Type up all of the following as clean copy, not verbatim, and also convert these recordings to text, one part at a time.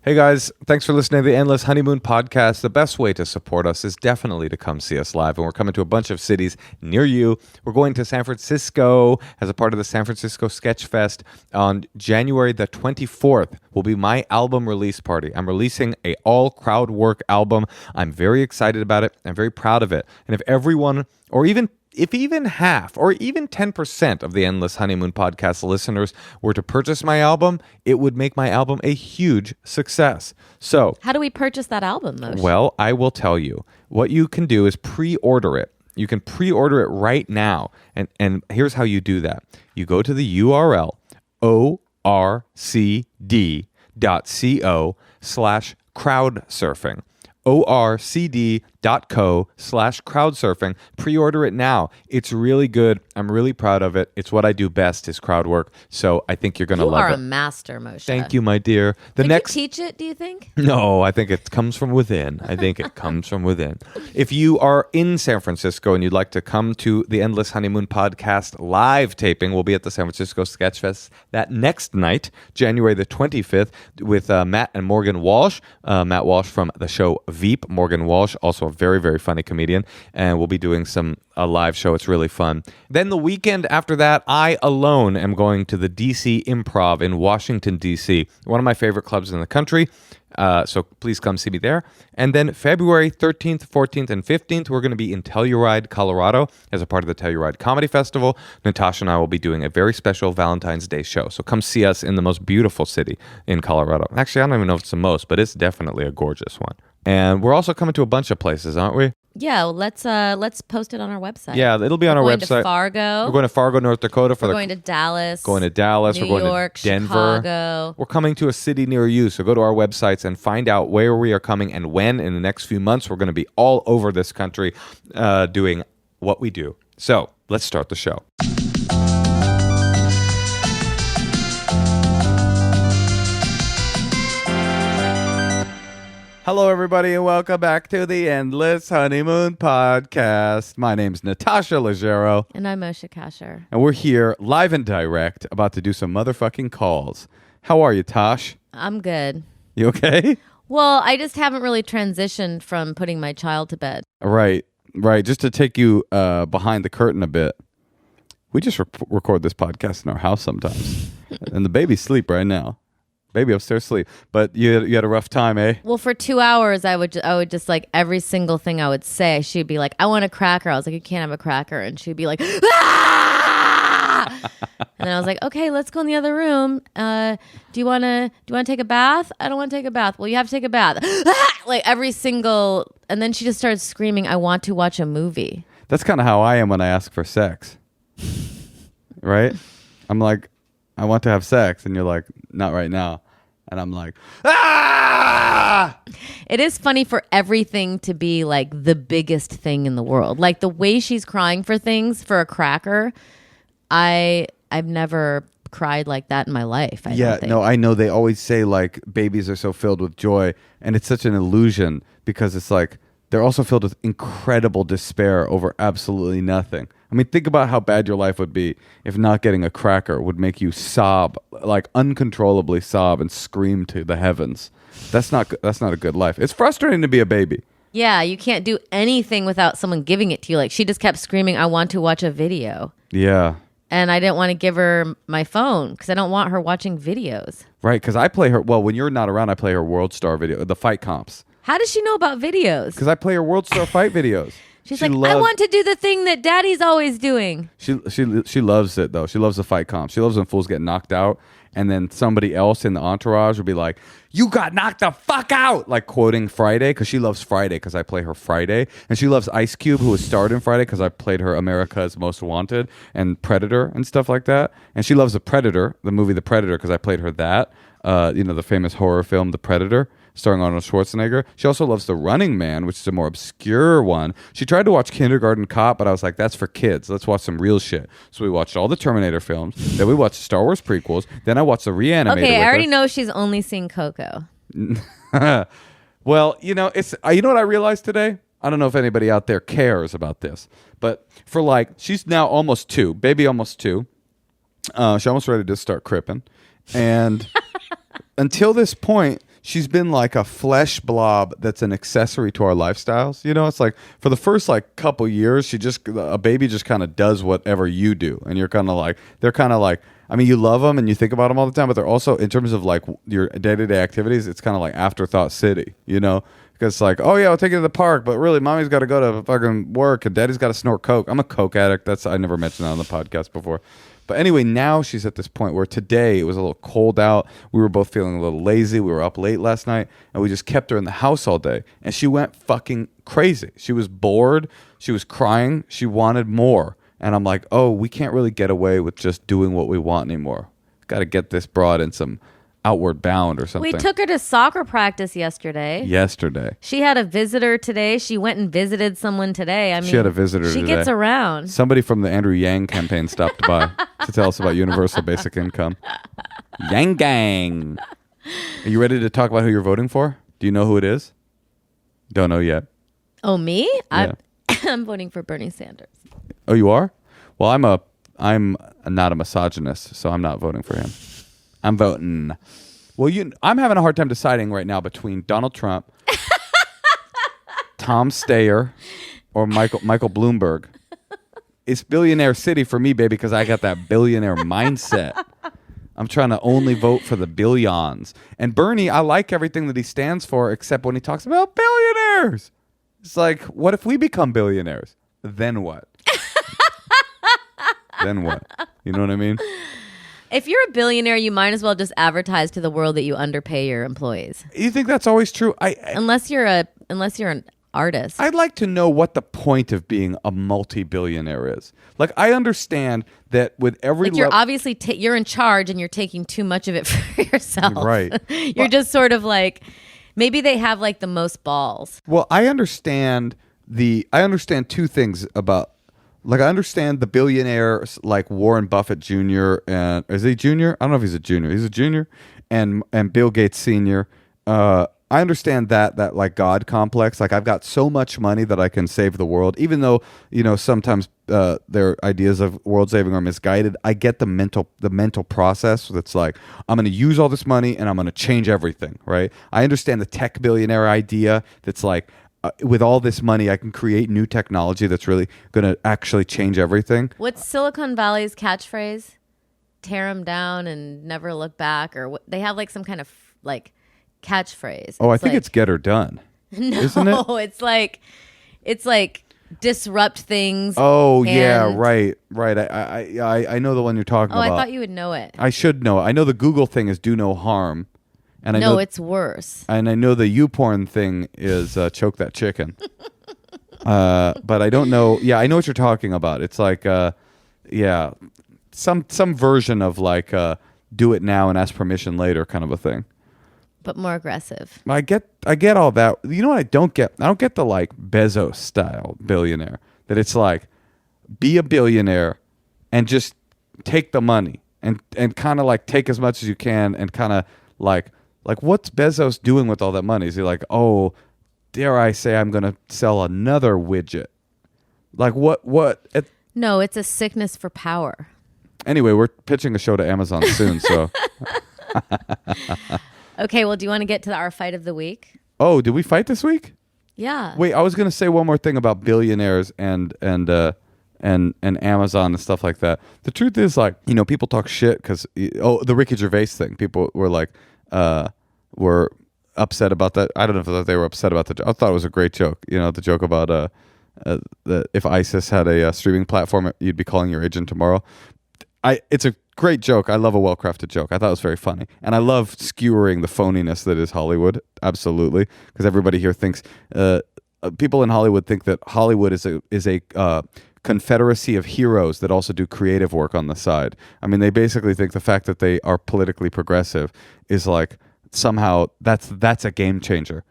Hey guys, thanks for listening to the Endless Honeymoon podcast. The best way to support us is definitely to come see us live, and we're coming to a bunch of cities near you. We're going to San Francisco as a part of the San Francisco Sketch Fest on January the 24th. Will be my album release party. I'm releasing a all crowd work album. I'm very excited about it. I'm very proud of it. And if everyone, or even half or even 10% of the Endless Honeymoon podcast listeners were to purchase my album, it would make my album a huge success. So, how do we purchase that album, Moshe? Well, I will tell you. What you can do is pre-order it. You can pre-order it right now. And here's how you do that. You go to the URL orcd.co/crowdsurfing. orcd.co/crowdsurfing. Pre-order it now. It's really good. I'm really proud of it. It's what I do best is crowd work. So I think you're going to love it. You are a master, Moshe. Thank you, my dear. Could you teach it, do you think? No, I think it comes from within. If you are in San Francisco and you'd like to come to the Endless Honeymoon podcast live taping, we'll be at the San Francisco Sketch Fest that next night, January the 25th, with Matt and Morgan Walsh. Matt Walsh from the show Veep, Morgan Walsh, also a very, very funny comedian, and we'll be doing a live show. It's really fun. Then the weekend after that, I alone am going to the DC Improv in Washington, D.C., one of my favorite clubs in the country. So please come see me there. And then February 13th, 14th, and 15th, we're going to be in Telluride, Colorado as a part of the Telluride Comedy Festival. Natasha and I will be doing a very special Valentine's Day show. So come see us in the most beautiful city in Colorado. Actually, I don't even know if it's the most, but it's definitely a gorgeous one. And we're also coming to a bunch of places, aren't we? Yeah, well, let's post it on our website. Yeah, it'll be on our website. We're going to Fargo. We're going to Fargo, North Dakota. We're going to Dallas. Going to Dallas. New We're going York, to Denver. Chicago. We're coming to a city near you, so go to our websites and find out where we are coming and when. In the next few months, we're going to be all over this country doing what we do. So let's start the show. Hello, everybody, and welcome back to the Endless Honeymoon Podcast. My name's Natasha Leggero. And I'm Moshe Kasher. And we're here live and direct about to do some motherfucking calls. How are you, Tosh? I'm good. You okay? Well, I just haven't really transitioned from putting my child to bed. Right. Just to take you behind the curtain a bit. We just record this podcast in our house sometimes. And the baby's asleep right now. Baby upstairs sleep. But you had a rough time, eh? Well, for 2 hours, I would just like every single thing I would say, she'd be like, I want a cracker. I was like, you can't have a cracker. And she'd be like, ah! And then I was like, okay, let's go in the other room. Do you want to take a bath? I don't want to take a bath. Well, you have to take a bath. Like every single, and then she just started screaming, I want to watch a movie. That's kind of how I am when I ask for sex. Right? I'm like, I want to have sex. And you're like, not right now. And I'm like, ah! It is funny for everything to be like the biggest thing in the world. Like the way she's crying for things for a cracker, I've never cried like that in my life. I know. They always say like babies are so filled with joy. And it's such an illusion because it's like they're also filled with incredible despair over absolutely nothing. I mean, think about how bad your life would be if not getting a cracker would make you sob, like uncontrollably sob and scream to the heavens. That's not a good life. It's frustrating to be a baby. Yeah, you can't do anything without someone giving it to you. Like she just kept screaming, I want to watch a video. Yeah. And I didn't want to give her my phone because I don't want her watching videos. Right, because I play her, well, when you're not around, I play her World Star video, the fight comps. How does she know about videos? Because I play her World Star fight videos. She's like, I want to do the thing that daddy's always doing. She loves it, though. She loves the fight comp. She loves when fools get knocked out, and then somebody else in the entourage will be like, you got knocked the fuck out! Like quoting Friday, because she loves Friday, because I play her Friday. And she loves Ice Cube, who was starred in Friday, because I played her America's Most Wanted, and Predator, and stuff like that. And she loves The Predator, the movie The Predator, because I played her that. The famous horror film The Predator, starring Arnold Schwarzenegger. She also loves The Running Man, which is a more obscure one. She tried to watch Kindergarten Cop, but I was like, that's for kids. Let's watch some real shit. So we watched all the Terminator films. Then we watched Star Wars prequels. Then I watched the Reanimator. Okay, I already know she's only seen Coco. Well, it's you know what I realized today? I don't know if anybody out there cares about this, but for like, she's now almost 2, baby almost 2. She's almost ready to start cripping. And until this point, she's been like a flesh blob that's an accessory to our lifestyles. You know, it's like for the first like couple years, a baby just kind of does whatever you do, and you're kind of like, they're kind of like, I mean, you love them and you think about them all the time, but they're also, in terms of like your day-to-day activities, it's kind of like afterthought city, you know? Because it's like, oh yeah, I'll take you to the park, but really, mommy's got to go to fucking work and daddy's got to snort coke. I'm a coke addict. I never mentioned that on the podcast before. But anyway, now she's at this point where today it was a little cold out. We were both feeling a little lazy. We were up late last night, and we just kept her in the house all day. And she went fucking crazy. She was bored. She was crying. She wanted more. And I'm like, oh, we can't really get away with just doing what we want anymore. Got to get this broad in some outward bound or something. We took her to soccer practice yesterday. She had a visitor today. She went and visited someone today. I mean, she had a visitor today. She gets around. Somebody from the Andrew Yang campaign stopped by to tell us about universal basic income. Yang Gang. Are you ready to talk about who you're voting for? Do you know who it is? Don't know yet. Oh, me? Yeah. I'm voting for Bernie Sanders. Oh, you are? Well, I'm not a misogynist, so I'm not voting for him. I'm voting. Well, I'm having a hard time deciding right now between Donald Trump, Tom Steyer, or Michael Bloomberg. It's billionaire city for me, baby, because I got that billionaire mindset. I'm trying to only vote for the billions. And Bernie, I like everything that he stands for, except when he talks about billionaires. It's like, what if we become billionaires? Then what? Then what? You know what I mean? If you're a billionaire, you might as well just advertise to the world that you underpay your employees. You think that's always true? Unless you're an artist. I'd like to know what the point of being a multi-billionaire is. Like, I understand that with every like you're obviously you're in charge and you're taking too much of it for yourself. Right. You're just sort of like, maybe they have like the most balls. Well, I understand two things about. Like, I understand the billionaires like Warren Buffett Jr. and is he junior? I don't know if he's a junior. He's a junior, and Bill Gates Sr. I understand that like God complex. Like, I've got so much money that I can save the world, even though sometimes their ideas of world saving are misguided. I get the mental process that's like, I'm going to use all this money and I'm going to change everything. Right? I understand the tech billionaire idea that's like, with all this money, I can create new technology that's really going to actually change everything. What's Silicon Valley's catchphrase? Tear them down and never look back, or what? They have like some kind of like catchphrase. Oh, I think it's get her done. No, isn't it? It's like disrupt things. Oh yeah, right. I know the one you're talking about. I thought you would know it. I should know it. I know the Google thing is do no harm. And it's worse. And I know the YouPorn thing is choke that chicken. But I don't know. Yeah, I know what you're talking about. It's like, some version of like do it now and ask permission later kind of a thing. But more aggressive. I get all that. You know what I don't get? I don't get the like Bezos style billionaire. That it's like, be a billionaire and just take the money and kind of like take as much as you can and kind of like what's Bezos doing with all that money? Is he like, oh, dare I say I'm going to sell another widget? Like what? No, it's a sickness for power. Anyway, we're pitching a show to Amazon soon, so. Okay, well, do you want to get to our fight of the week? Oh, did we fight this week? Yeah. Wait, I was going to say one more thing about billionaires and Amazon and stuff like that. The truth is, like, people talk shit because the Ricky Gervais thing. People were like, were upset about that. I don't know if they were upset about the joke. I thought it was a great joke. The joke about if ISIS had a streaming platform, you'd be calling your agent tomorrow. It's a great joke. I love a well-crafted joke. I thought it was very funny. And I love skewering the phoniness that is Hollywood. Absolutely. Because everybody here thinks, people in Hollywood think that Hollywood is a confederacy of heroes that also do creative work on the side. I mean, they basically think the fact that they are politically progressive is like somehow that's a game changer.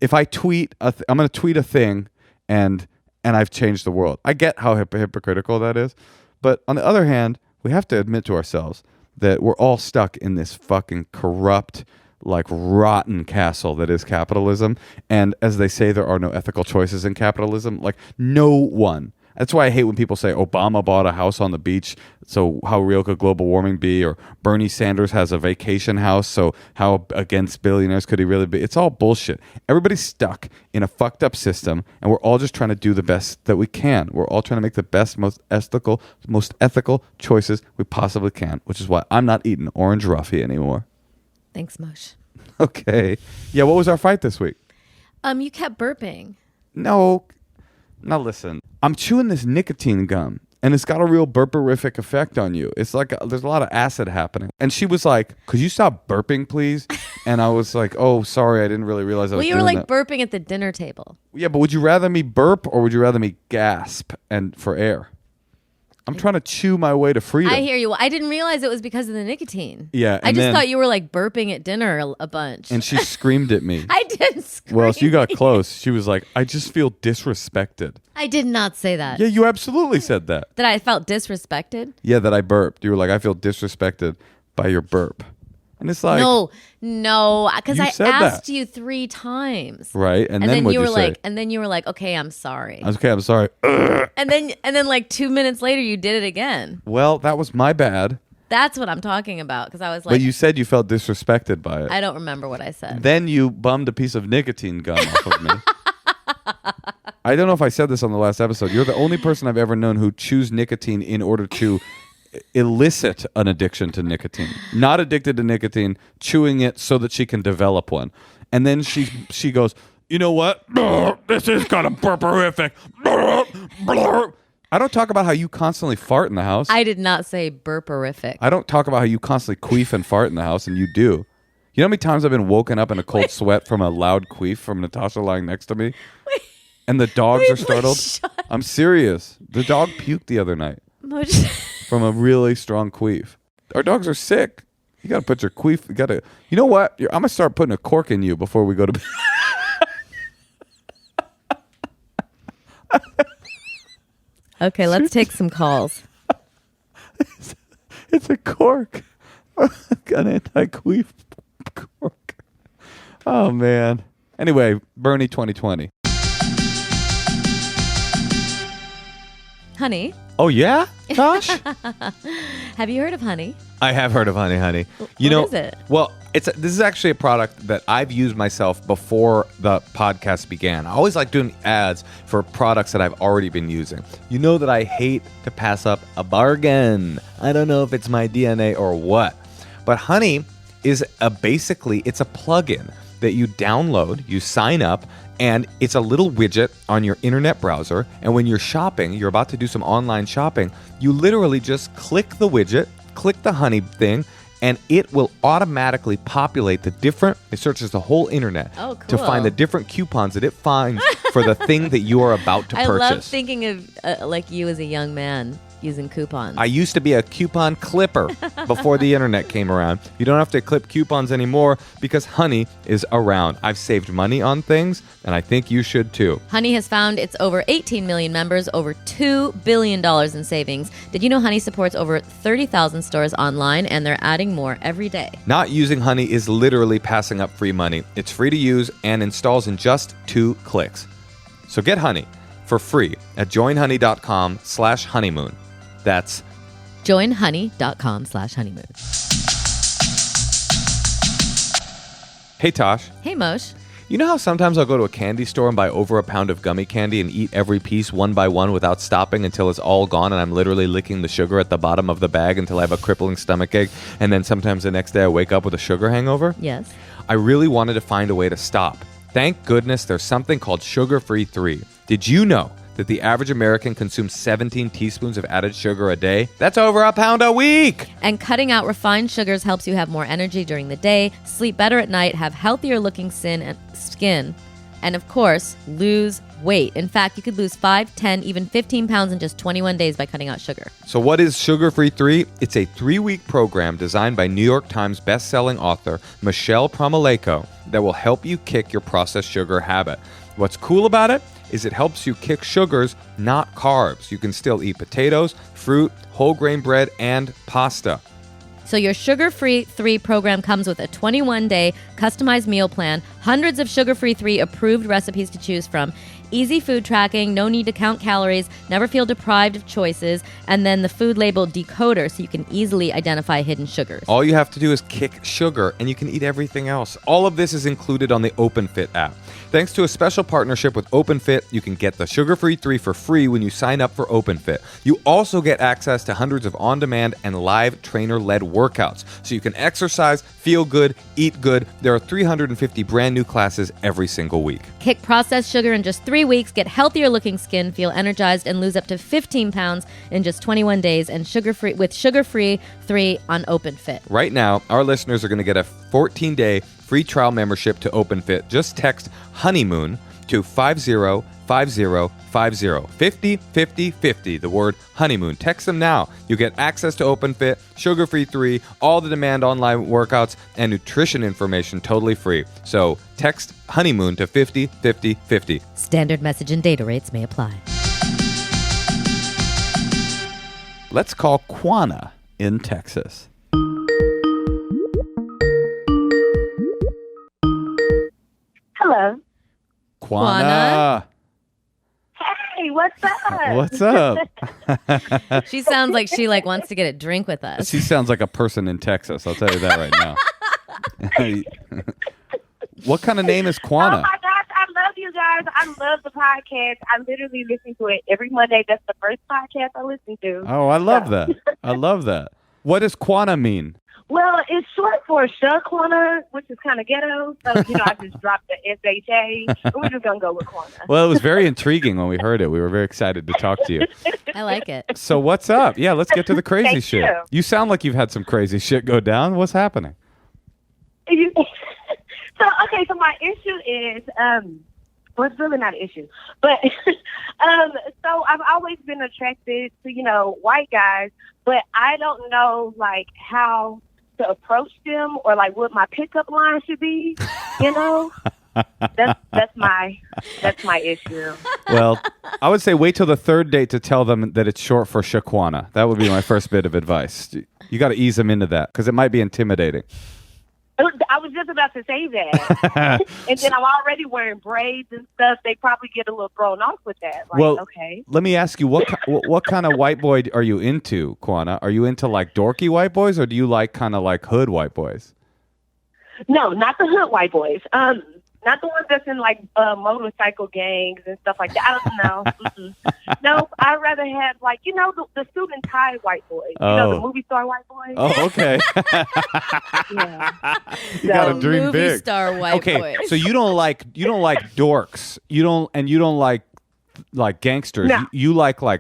If I tweet, I'm going to tweet a thing and I've changed the world. I get how hypocritical that is. But on the other hand, we have to admit to ourselves that we're all stuck in this fucking corrupt, like rotten castle that is capitalism. And as they say, there are no ethical choices in capitalism. Like no one. That's why I hate when people say Obama bought a house on the beach, so how real could global warming be? Or Bernie Sanders has a vacation house, so how against billionaires could he really be? It's all bullshit. Everybody's stuck in a fucked up system, and we're all just trying to do the best that we can. We're all trying to make the best, most ethical choices we possibly can, which is why I'm not eating Orange Ruffy anymore. Thanks, Moshe. Okay. Yeah, what was our fight this week? You kept burping. No. Now listen, I'm chewing this nicotine gum, and it's got a real burperific effect on you. It's like there's a lot of acid happening. And she was like, "Could you stop burping, please?" And I was like, "Oh, sorry, I didn't really realize I was doing that." Well, you were like burping at the dinner table. Yeah, but would you rather me burp or would you rather me gasp and for air? I'm trying to chew my way to freedom. I hear you. I didn't realize it was because of the nicotine. Yeah, I just thought you were like burping at dinner a bunch. And she screamed at me. I didn't scream. Well, so you got close. She was like, "I just feel disrespected." I did not say that. Yeah, you absolutely said that. That I felt disrespected? Yeah, that I burped. You were like, "I feel disrespected by your burp." And it's like, no, because You I said asked that. you 3 times. right? And then then what'd you were say? like, and then you were like, okay, I'm sorry. Okay, I'm sorry. And then like 2 minutes later, you did it again. Well, that was my bad. That's what I'm talking about. Because I was like, But you said you felt disrespected by it. I don't remember what I said. Then you bummed a piece of nicotine gum off of me. I don't know if I said this on the last episode. You're the only person I've ever known who chews nicotine in order to elicit an addiction to nicotine. Not addicted to nicotine, chewing it so that she can develop one. And then she goes, "You know what? This is kind of burperific." I don't talk about how you constantly fart in the house. I did not say burperific. I don't talk about how you constantly queef and fart in the house, and you do. You know how many times I've been woken up in a cold sweat from a loud queef from Natasha lying next to me? And the dogs are startled? I'm serious. The dog puked the other night from a really strong queef. Our dogs are sick. You got to put your queef. You know what? I'm going to start putting a cork in you before we go to bed. Okay, let's take some calls. It's a cork. An anti-queef cork. Oh, man. Anyway, Bernie 2020. Honey, Oh, yeah, Tosh? have you heard of honey? I have heard of Honey Honey. What is it? Well, this is actually a product that I've used myself before the podcast began. I always like doing ads for products that I've already been using. You know that I hate to pass up a bargain. I don't know if it's my DNA or what. But Honey is basically it's a plugin that you download, you sign up, and it's a little widget on your internet browser. And when you're shopping, you're about to do some online shopping, you literally just click the widget, click the Honey thing, and it will automatically populate it searches the whole internet Oh, to cool. find the different coupons that it finds for the thing that you are about to I purchase. love thinking of like you as a young man using coupons. I used to be a coupon clipper before the internet came around. You don't have to clip coupons anymore because Honey is around. I've saved money on things, and I think you should too. Honey has found its over 18 million members, over $2 billion in savings. Did you know Honey supports over 30,000 stores online, and they're adding more every day? Not using Honey is literally passing up free money. It's free to use and installs in just 2 clicks. So get Honey for free at joinhoney.com/honeymoon. That's joinhoney.com/honeymoon. Hey Tosh, Hey, Moshe. you know how sometimes I'll go to a candy store and buy over a pound of gummy candy and eat every piece one by one without stopping until it's all gone and I'm literally licking the sugar at the bottom of the bag until I have a crippling stomachache, and then sometimes the next day I wake up with a sugar hangover? Yes. I really wanted to find a way to stop. Thank goodness there's something called Sugar-Free 3. Did you know that the average American consumes 17 teaspoons of added sugar a day? That's over a pound a week! And cutting out refined sugars helps you have more energy during the day, sleep better at night, have healthier looking skin, and of course, lose weight. In fact, you could lose 5, 10, even 15 pounds in just 21 days by cutting out sugar. So what is Sugar-Free 3? It's a 3-week program designed by New York Times best-selling author Michelle Promaleko that will help you kick your processed sugar habit. What's cool about it is it helps you kick sugars, not carbs. You can still eat potatoes, fruit, whole grain bread, and pasta. So your Sugar-Free 3 program comes with a 21-day customized meal plan, hundreds of Sugar-Free 3 approved recipes to choose from, Easy food tracking, no need to count calories, never feel deprived of choices, and then the food label decoder so you can easily identify hidden sugars. All you have to do is kick sugar, and you can eat everything else. All of this is included on the Openfit app. Thanks to a special partnership with Openfit, you can get the Sugar-Free 3 for free when you sign up for Openfit. You also get access to hundreds of on-demand and live trainer-led workouts, so you can exercise, feel good, eat good. There are 350 brand new classes every single week. Kick processed sugar in just 3 weeks, get healthier-looking skin, feel energized, and lose up to 15 pounds in just 21 days and Sugar-Free 3 on Openfit. Right now, our listeners are going to get a 14-day free trial membership to Openfit. Just text honeymoon to 505050 5050, the word honeymoon. Text them now. You get access to Openfit, Sugar-Free 3, all the demand online workouts, and nutrition information totally free. So text honeymoon to 505050. Standard message and data rates may apply. Let's call Quanah in Texas. Hello. Quanah. Hey, what's up? What's up? She sounds like she wants to get a drink with us. She sounds like a person in Texas. I'll tell you that right now. What kind of name is Oh Quanah? my gosh, I love you guys. I love the podcast. I literally listen to it every Monday. That's the first podcast I listen to. Oh, I love that. I love that. What does Quanah mean? Well, it's short for Quanah, which is kind of ghetto. So, I just dropped the SHA. But we're just going to go with Quanah. Well, it was very intriguing when we heard it. We were very excited to talk to you. I like it. So what's up? Yeah, let's get to the crazy Thank shit. you. You sound like you've had some crazy shit go down. What's happening? So my issue is, well, it's really not an issue, but so I've always been attracted to, white guys, but I don't know, how to approach them or, what my pickup line should be, That's my issue. Well, I would say wait till the third date to tell them that it's short for Shaquana. That would be my first bit of advice. You got to ease them into that because it might be intimidating. I was just about to say that. And then I'm already wearing braids and stuff. They probably get a little thrown off with that. Okay. Let me ask you, what kind of white boy are you into, Quanah? Are you into dorky white boys or do you like kind of hood white boys? No, not the hood white boys. Not the ones that's in motorcycle gangs and stuff like that. I don't know. No, I'd rather have the suit and tie white boys. The movie star white boys. Oh, okay. Yeah. You got to dream movie big. star white boys. So you don't like dorks. You don't like gangsters. No. You like No,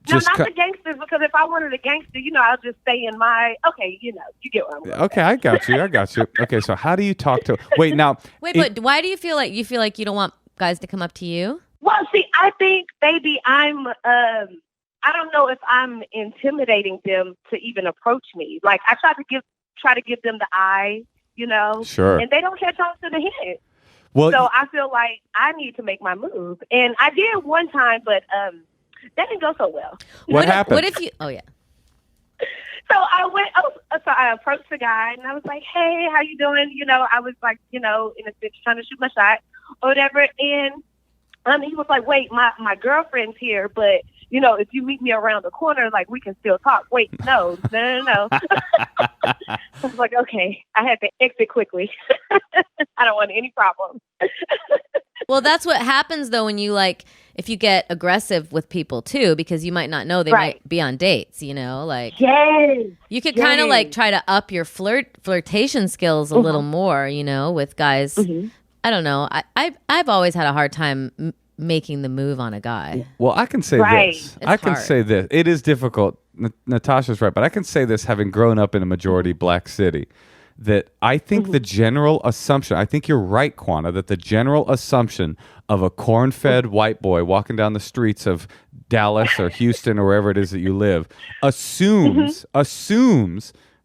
not the gangsters, because if I wanted a gangster, I'll just stay in my, you get what I'm going. Okay, I got you. Okay, so how do you talk to... Wait, but why do you feel like you don't want guys to come up to you? Well, see, I think maybe I don't know if I'm intimidating them to even approach me. I try to give them the eye, Sure. And they don't catch on to the hint. Well, So I feel like I need to make my move. And I did one time, but that didn't go so well. What happened? What if you... Oh, yeah. So I approached the guy and I was like, hey, how you doing? I was in a sense trying to shoot my shot or whatever. And he was like, wait, my girlfriend's here, but if you meet me around the corner, we can still talk. Wait, no. I was like, okay, I had to exit quickly. I don't want any problems. Well, that's what happens though when you if you get aggressive with people too, because you might not know they might be on dates, Yes. You could kind of try to up your flirtation skills a little more, with guys. Mm-hmm. I don't know. I've always had a hard time making the move on a guy. Well, I can say this. It's I can hard. say this. It is difficult. Natasha's right, but I can say this having grown up in a majority black city, that I think the general assumption, I think you're right, Quanah, that the general assumption of a corn-fed white boy walking down the streets of Dallas or Houston or wherever it is that you live assumes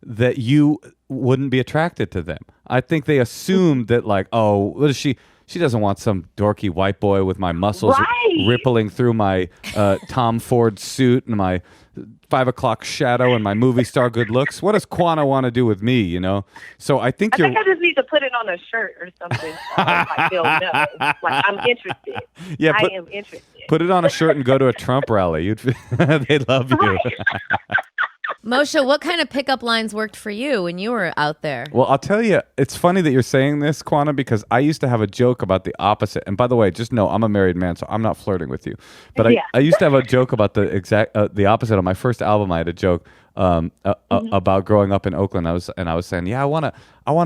that you wouldn't be attracted to them. I think they assume that what is she? She doesn't want some dorky white boy with my muscles rippling through my Tom Ford suit and my 5 o'clock shadow and my movie star good looks. What does Quanah want to do with me, So I think I think I just need to put it on a shirt or something. So, like they'll know. Like I'm interested. Yeah, I am interested. Put it on a shirt and go to a Trump rally. They'd love you. Right. Moshe, what kind of pickup lines worked for you when you were out there? Well, I'll tell you, it's funny that you're saying this, Quanah, because I used to have a joke about the opposite. And by the way, just know I'm a married man, so I'm not flirting with you. But I used to have a joke about the opposite. On my first album, I had a joke about growing up in Oakland. I was saying, yeah, I want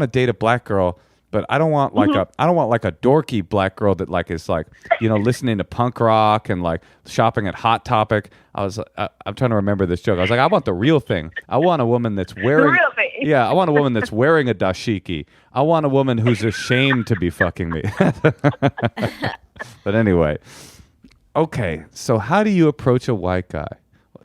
to date a black girl, but I don't want like a dorky black girl that like is like, you know, listening to punk rock and like shopping at Hot Topic. I'm trying to remember this joke. I was like, I want the real thing. I want a woman that's wearing The real thing. Yeah, I want a woman that's wearing a dashiki. I want a woman who's ashamed to be fucking me. But anyway, okay. So how do you approach a white guy?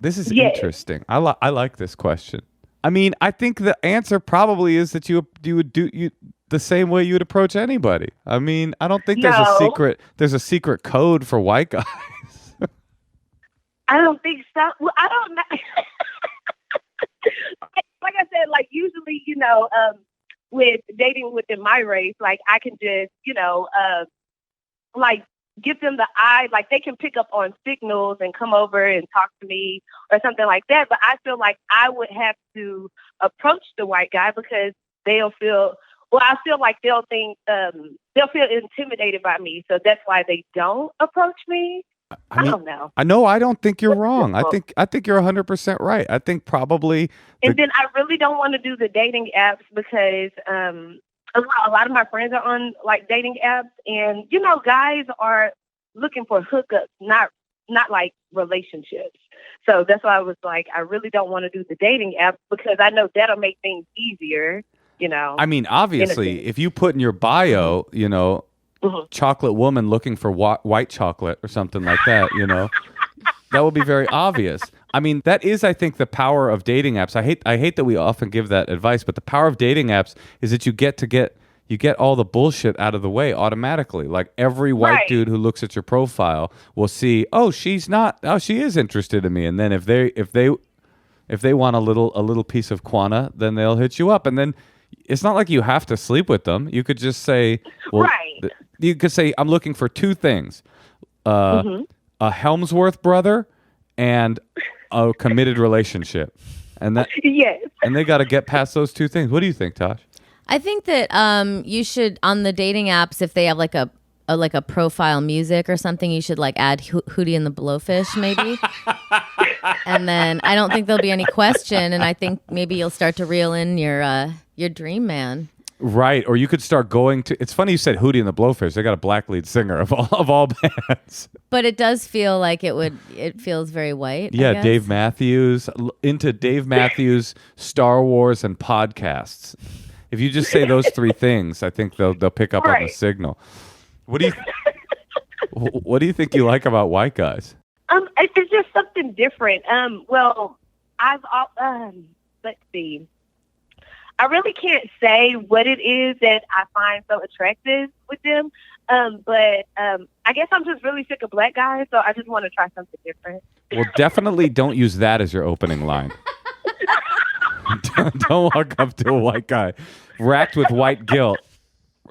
This is interesting. I like this question. I mean, I think the answer probably is that you would do the same way you would approach anybody. I mean, I don't think there's a secret code for white guys. I don't think so. Well, I don't know. Like I said, like usually, you know, with dating within my race, like I can just, you know, like give them the eye, like they can pick up on signals and come over and talk to me or something like that. But I feel like I would have to approach the white guy because I feel like they'll think, they'll feel intimidated by me. So that's why they don't approach me. I don't know. I don't think you're wrong. I think you're 100% right. I think probably. And then I really don't want to do the dating apps because a lot of my friends are on like dating apps, and you know, guys are looking for hookups, not like relationships. So that's why I was like, I really don't want to do the dating apps because I know that'll make things easier. You know. I mean, obviously, if you put in your bio, you know. Chocolate woman looking for white chocolate or something like that, you know, that would be very obvious. I mean, that is, I think, the power of dating apps. I hate that we often give that advice, but the power of dating apps is that you get all the bullshit out of the way automatically. Like every white dude who looks at your profile will see, she is interested in me, and then if they want a little piece of Quanah, then they'll hit you up, and then it's not like you have to sleep with them. You could just say, you could say, I'm looking for two things, a Helmsworth brother and a committed relationship. And that, and they got to get past those two things. What do you think, Tosh? I think that you should, on the dating apps, if they have like a profile music or something, you should like add Hootie and the Blowfish maybe. And then I don't think there'll be any question, and I think maybe you'll start to reel in your dream man. Right, or you could start going to. It's funny you said Hootie and the Blowfish. They got a black lead singer of all bands. But it does feel like it feels very white. Yeah, Dave Matthews, into Dave Matthews, Star Wars, and podcasts. If you just say those three things, I think they'll pick up on the signal. What do you think you like about white guys? It's just something different. Well, let's see. I really can't say what it is that I find so attractive with them. But I guess I'm just really sick of black guys, so I just want to try something different. Well, definitely don't use that as your opening line. Don't walk up to a white guy racked with white guilt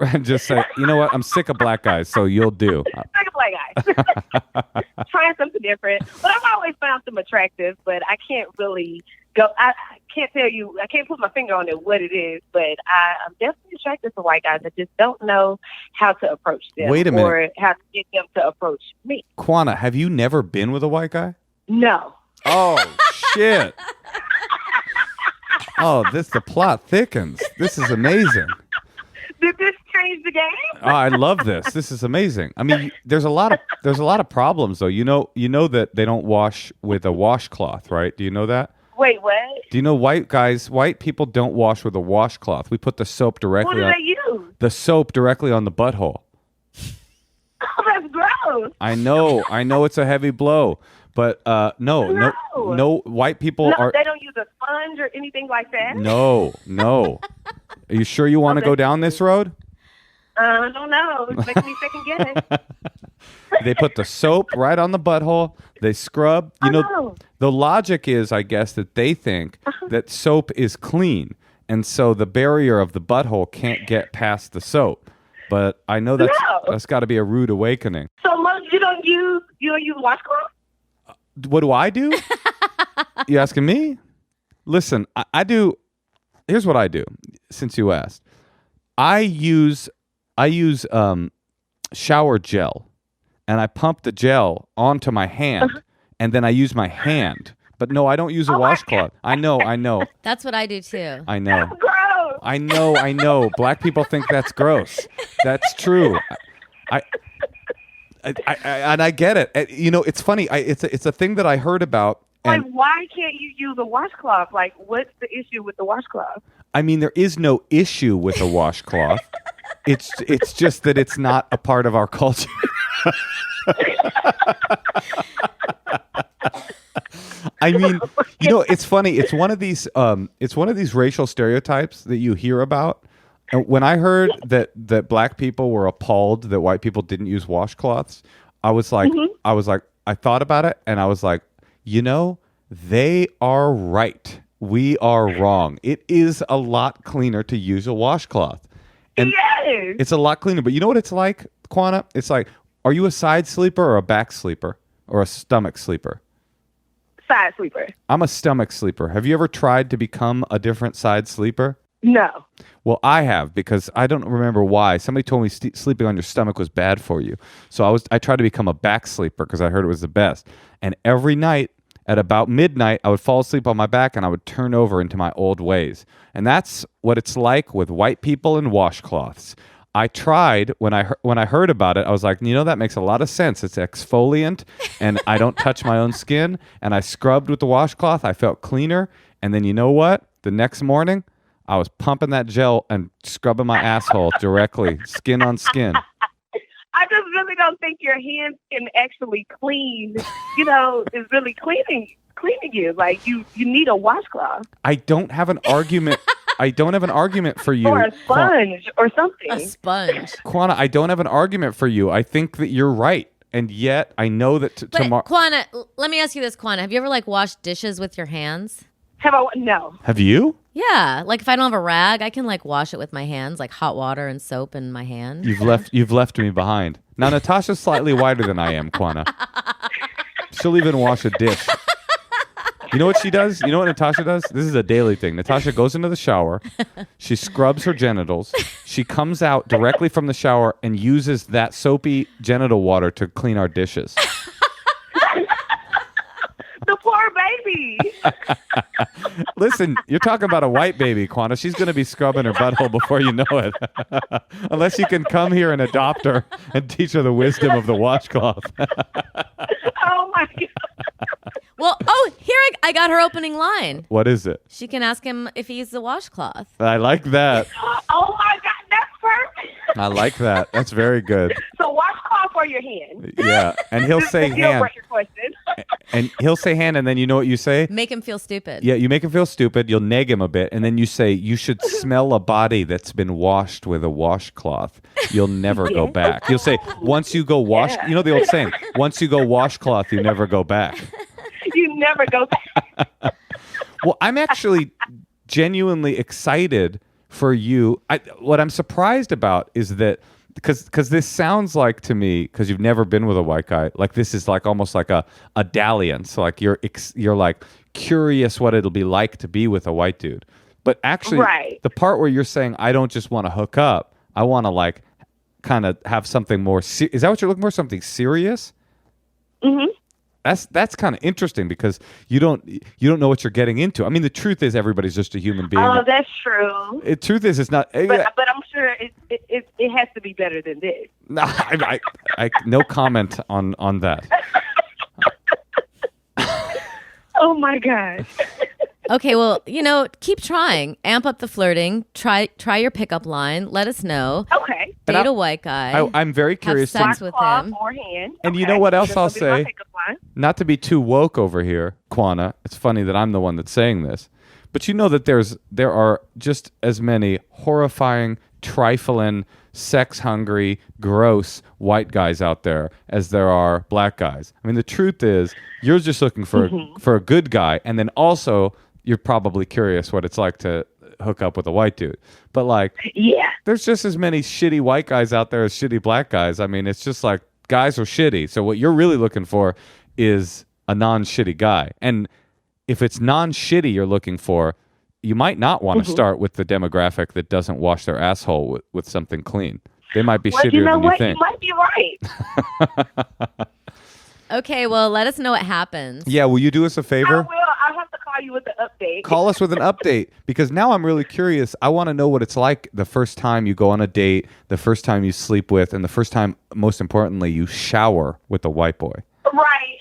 and just say, you know what, I'm sick of black guys, so you'll do. Sick of black guys. Trying something different. But I've always found them attractive, but I can't really I can't tell you, I can't put my finger on it what it is, but I'm definitely attracted to white guys. I just don't know how to approach them. Wait a minute. Or how to get them to approach me. Quanah, have you never been with a white guy? No. Oh, shit. The plot thickens. This is amazing. Did this change the game? Oh, I love this. This is amazing. I mean, there's a lot of problems though. You know that they don't wash with a washcloth, right? Do you know that? Wait, what? Do you know white people don't wash with a washcloth? We put the soap directly What do they use? The soap directly on the butthole. Oh, that's gross. I know it's a heavy blow. But no, white people are. They don't use a sponge or anything like that. No. Are you sure you want to go down this road? I don't know. It's making me second guess. They put the soap right on the butthole. They scrub. You know, the logic is, I guess, that they think that soap is clean, and so the barrier of the butthole can't get past the soap. But I know that's got to be a rude awakening. So Moshe, you don't use washcloth? What do I do? You asking me? Listen, I do. Here's what I do. Since you asked, I use shower gel, and I pump the gel onto my hand, and then I use my hand. But no, I don't use a washcloth. I know. That's what I do too. I know. That's gross. I know. Black people think that's gross. That's true. And I get it. You know, it's funny. It's a thing that I heard about. Like, why can't you use a washcloth? Like, what's the issue with the washcloth? I mean, there is no issue with a washcloth. It's just that it's not a part of our culture. I mean, you know, it's funny. It's one of these racial stereotypes that you hear about. And when I heard that black people were appalled that white people didn't use washcloths, I was like, I thought about it, and I was like, you know, they are right. We are wrong. It is a lot cleaner to use a washcloth. And yes. It's a lot cleaner. But you know what it's like, Quanah? It's like, are you a side sleeper or a back sleeper or a stomach sleeper? Side sleeper. I'm a stomach sleeper. Have you ever tried to become a different side sleeper? No. Well, I have, because I don't remember why. Somebody told me sleeping on your stomach was bad for you. So I tried to become a back sleeper because I heard it was the best. And every night at about midnight, I would fall asleep on my back and I would turn over into my old ways. And that's what it's like with white people and washcloths. I tried when I heard about it. I was like, you know, that makes a lot of sense. It's exfoliant, and I don't touch my own skin. And I scrubbed with the washcloth. I felt cleaner. And then you know what? The next morning, I was pumping that gel and scrubbing my asshole directly, skin on skin. I just really don't think your hands can actually clean. You know, is really cleaning you. Like you need a washcloth. I don't have an argument. I don't have an argument for you. Or a sponge or something. A sponge. Quanah, I don't have an argument for you. I think that you're right. And yet I know that tomorrow. Quanah, let me ask you this, Quanah. Have you ever washed dishes with your hands? No. Have you? Yeah. Like if I don't have a rag, I can wash it with my hands, like hot water and soap in my hand. You've left me behind. Now Natasha's slightly wider than I am, Quanah. She'll even wash a dish. You know what she does? You know what Natasha does? This is a daily thing. Natasha goes into the shower. She scrubs her genitals. She comes out directly from the shower and uses that soapy genital water to clean our dishes. The poor baby. Listen, you're talking about a white baby, Quanah. She's going to be scrubbing her butthole before you know it. Unless you can come here and adopt her and teach her the wisdom of the washcloth. Oh, my God. Well, here I got her opening line. What is it? She can ask him if he uses the washcloth. I like that. Oh, my God. That's perfect. I like that. That's very good. So washcloth or your hand? Yeah. And he'll say hand. Your question. And he'll say hand, and then you know what you say? Make him feel stupid. Yeah, you make him feel stupid. You'll nag him a bit, and then you say, you should smell a body that's been washed with a washcloth. You'll never go back. You'll say, once you go wash, you know the old saying, once you go washcloth, you never go back. You never go back. Well, I'm actually genuinely excited for you. What I'm surprised about is that because this sounds like to me, because you've never been with a white guy, like this is almost like a dalliance. Like you're like curious what it'll be like to be with a white dude. But actually, right. The part where you're saying I don't just want to hook up, I want to kind of have something more. Is that what you're looking for? Something serious? Mm-hmm. That's kind of interesting because you don't know what you're getting into. I mean, the truth is everybody's just a human being. Oh, that's true. The truth is it's not. But I'm sure it has to be better than this. No, I no comment on that. Oh my gosh. Okay, well, keep trying. Amp up the flirting. Try your pickup line. Let us know. Okay. Date a white guy. I'm very curious. Have sex with him. Or hand. And you know what else I'll say? Not to be too woke over here, Quanah. It's funny that I'm the one that's saying this. But you know that there are just as many horrifying, trifling, sex-hungry, gross white guys out there as there are black guys. I mean, the truth is you're just looking for a good guy. And then also you're probably curious what it's like to hook up with a white dude. But like, Yeah. there's just as many shitty white guys out there as shitty black guys. I mean, it's just like guys are shitty. So what you're really looking for is a non-shitty guy. And if it's non-shitty you're looking for, you might not want to start with the demographic that doesn't wash their asshole with something clean. They might be shittier You know than what? you think. You might be right. Okay, well, let us know what happens. Yeah, will you do us a I favor? will. I'll have to call you with an update. Call us with an update, because now I'm really curious. I want to know what it's like the first time you go on a date, the first time you sleep with, and the first time, most importantly, you shower with a white boy. Right.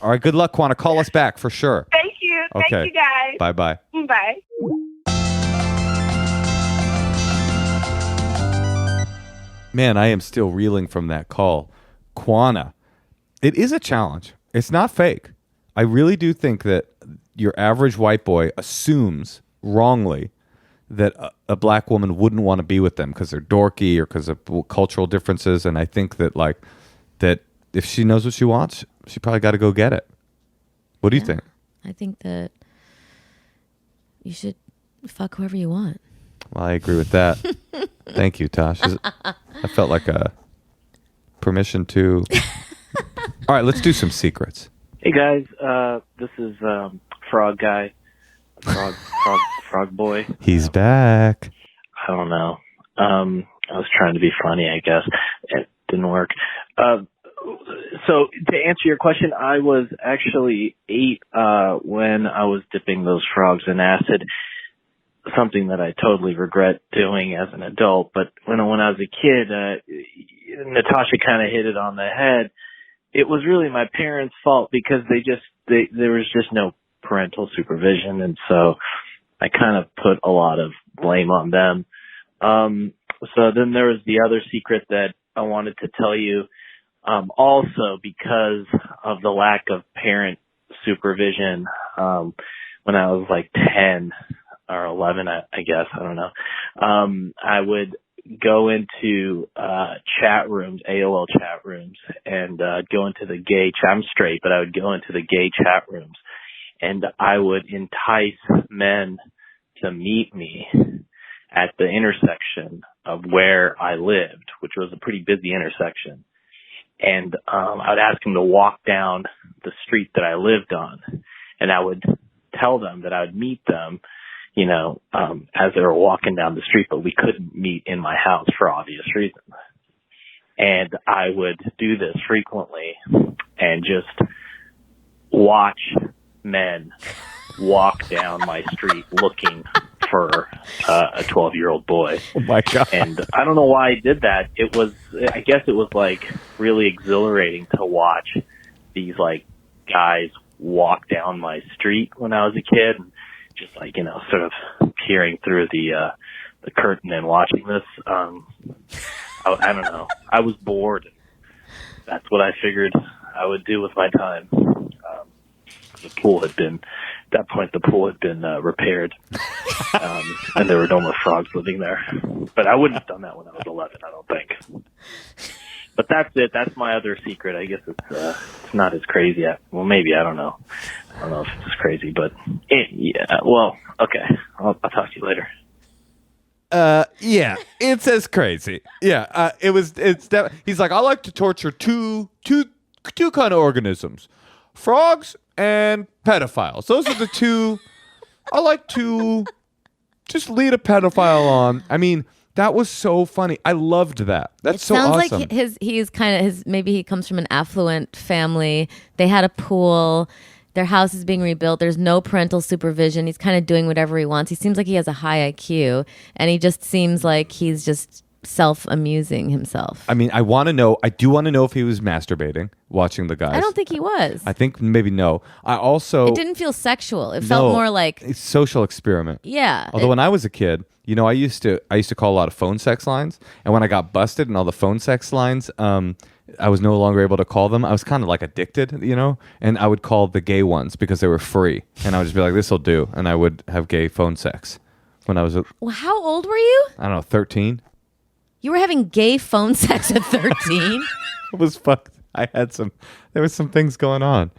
All right, good luck, Quanah. Call us back for sure. Thank you. Okay. Thank you, guys. Bye-bye. Bye. Man, I am still reeling from that call. Quanah. It is a challenge. It's not fake. I really do think that your average white boy assumes wrongly that a black woman wouldn't want to be with them because they're dorky or because of cultural differences. And I think that that if she knows what she wants, she probably got to go get it. What do you think? I think that you should fuck whoever you want. Well, I agree with that. Thank you, Tosh. I felt like a permission to. All right, let's do some secrets. Hey guys, this is Frog Guy, Frog Boy. He's back. I don't know. I was trying to be funny, I guess. It didn't work. So to answer your question, I was actually 8 when I was dipping those frogs in acid. Something that I totally regret doing as an adult. But when I was a kid, Natasha kind of hit it on the head. It was really my parents' fault because there was just no parental supervision. And so I kind of put a lot of blame on them. So then there was the other secret that I wanted to tell you. Also because of the lack of parent supervision, when I was like 10 or 11, I guess, I don't know. I would go into chat rooms, AOL chat rooms, and go into the gay chat. I'm straight, but I would go into the gay chat rooms, and I would entice men to meet me at the intersection of where I lived, which was a pretty busy intersection. And I would ask them to walk down the street that I lived on, and I would tell them that I would meet them, you know, as they were walking down the street, but we couldn't meet in my house for obvious reasons. And I would do this frequently and just watch men walk down my street looking for a 12-year-old boy. Oh my God. And I don't know why I did that. I guess it was like really exhilarating to watch these like guys walk down my street when I was a kid. Just like, you know, sort of peering through the curtain and watching this. I don't know. I was bored. That's what I figured I would do with my time. The pool had been, at that point, repaired. And there were no more frogs living there. But I wouldn't have done that when I was 11, I don't think. But that's it. That's my other secret. I guess it's not as crazy. Well, maybe. I don't know. I don't know if it's as crazy, but yeah. Well, okay. I'll talk to you later. Yeah, it's as crazy. Yeah, he's like, I like to torture two kind of organisms, frogs and pedophiles. Those are the two I like to just lead a pedophile on. I mean, that was so funny. I loved that. That's so awesome. Sounds like he's kind of maybe he comes from an affluent family. They had a pool. Their house is being rebuilt. There's no parental supervision. He's kind of doing whatever he wants. He seems like he has a high IQ, and he just seems like he's just self-amusing himself. I mean, I do want to know if he was masturbating watching the guys. I don't think he was. I think maybe no. It didn't feel sexual. It felt more like a social experiment. Yeah. Although when I was a kid, you know, I used to call a lot of phone sex lines, and when I got busted in all the phone sex lines, I was no longer able to call them. I was kind of like addicted, you know, and I would call the gay ones because they were free, and I would just be like, "This'll do," and I would have gay phone sex when I was. Well, how old were you? I don't know, 13. You were having gay phone sex at 13? It was fucked. There was some things going on.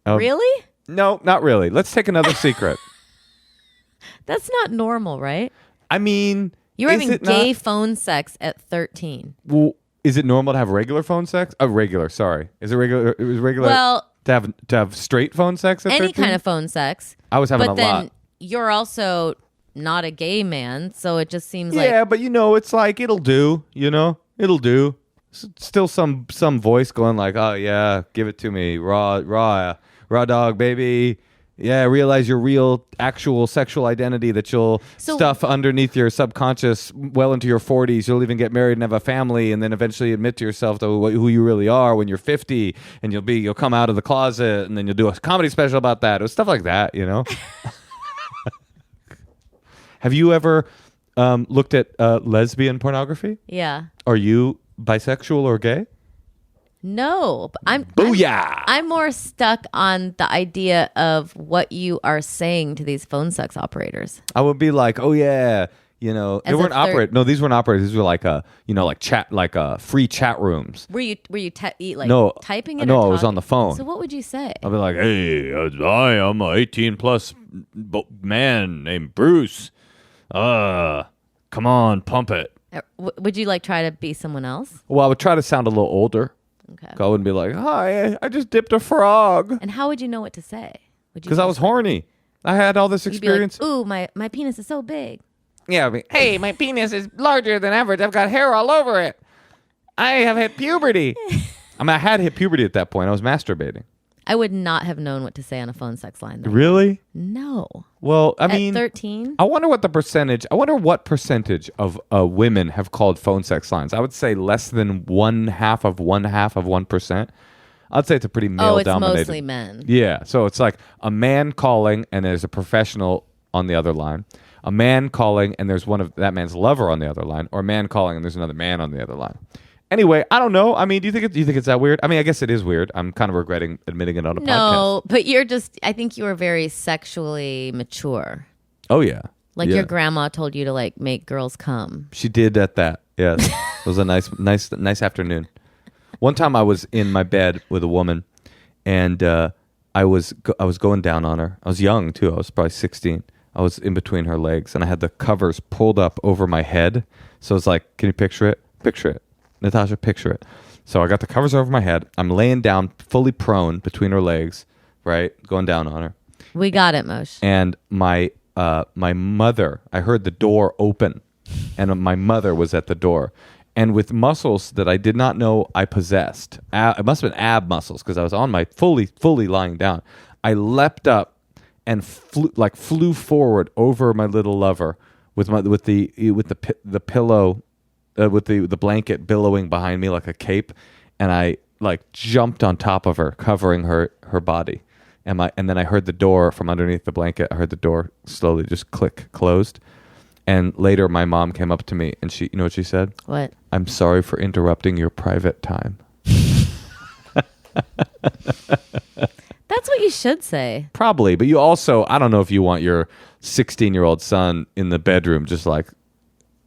Really? No, not really. Let's take another secret. That's not normal, right? I mean, You're is having it gay not? phone sex at 13. Well, is it normal to have regular phone sex? Regular. Sorry, is it regular? It was regular. Well, to have straight phone sex at any 13? kind of phone sex. I was having but a then lot. you're also not a gay man, so it just seems like Yeah, but it's like it'll do. It'll do. Still some voice going like, "Oh yeah, give it to me, raw dog, baby." Yeah, realize your real, actual sexual identity that you'll stuff underneath your subconscious well into your 40s. You'll even get married and have a family, and then eventually admit to yourself who you really are when you're 50, and you'll come out of the closet, and then you'll do a comedy special about that. It was stuff like that, Have you ever looked at lesbian pornography? yeah. Are you bisexual or gay? No, but Booyah! I'm more stuck on the idea of what you are saying to these phone sex operators. I would be like, oh yeah, they weren't operators. No, these weren't operators. These were like like chat, like free chat rooms. Were you No, typing it? no, or I was on the phone. So what would you say? I'd be like, hey, I am a 18 plus man named Bruce. Come on, pump it. Would you try to be someone else? Well, I would try to sound a little older. Okay. I wouldn't be like, hi, I just dipped a frog. And how would you know what to say? Because I was horny. I had all this You'd experience. be like, ooh, my penis is so big. Yeah, hey, my penis is larger than average. I've got hair all over it. I have hit puberty. I had hit puberty at that point. I was masturbating. I would not have known what to say on a phone sex line, though. Really? No. Well, At 13? I wonder what percentage of women have called phone sex lines. I would say less than 1/2 of 1%. I'd say it's a pretty male-dominated. Oh, it's mostly men. Yeah, so it's like a man calling and there's a professional on the other line. A man calling and there's one of that man's lover on the other line, or a man calling and there's another man on the other line. Anyway, I don't know. I mean, do you think it's that weird? I mean, I guess it is weird. I'm kind of regretting admitting it on a podcast. No, but I think you were very sexually mature. Oh yeah. Like Yeah. your grandma told you to make girls come. She did at that. Yes. It was a nice afternoon. One time I was in my bed with a woman and I was going down on her. I was young too. I was probably 16. I was in between her legs and I had the covers pulled up over my head. So it's like, can you picture it? Picture it. Natasha, picture it. So I got the covers over my head. I'm laying down fully prone between her legs, right? Going down on her. We got it, Moshe. And my mother, I heard the door open and my mother was at the door. And with muscles that I did not know I possessed, it must have been ab muscles because I was on my fully lying down. I leapt up and flew forward over my little lover with the pillow, with the blanket billowing behind me like a cape, and I jumped on top of her, covering her body. And then I heard the door from underneath the blanket. I heard the door slowly just click closed. And later my mom came up to me and you know what she said? What? I'm sorry for interrupting your private time. That's what you should say. Probably, but you also, I don't know if you want your 16-year-old son in the bedroom just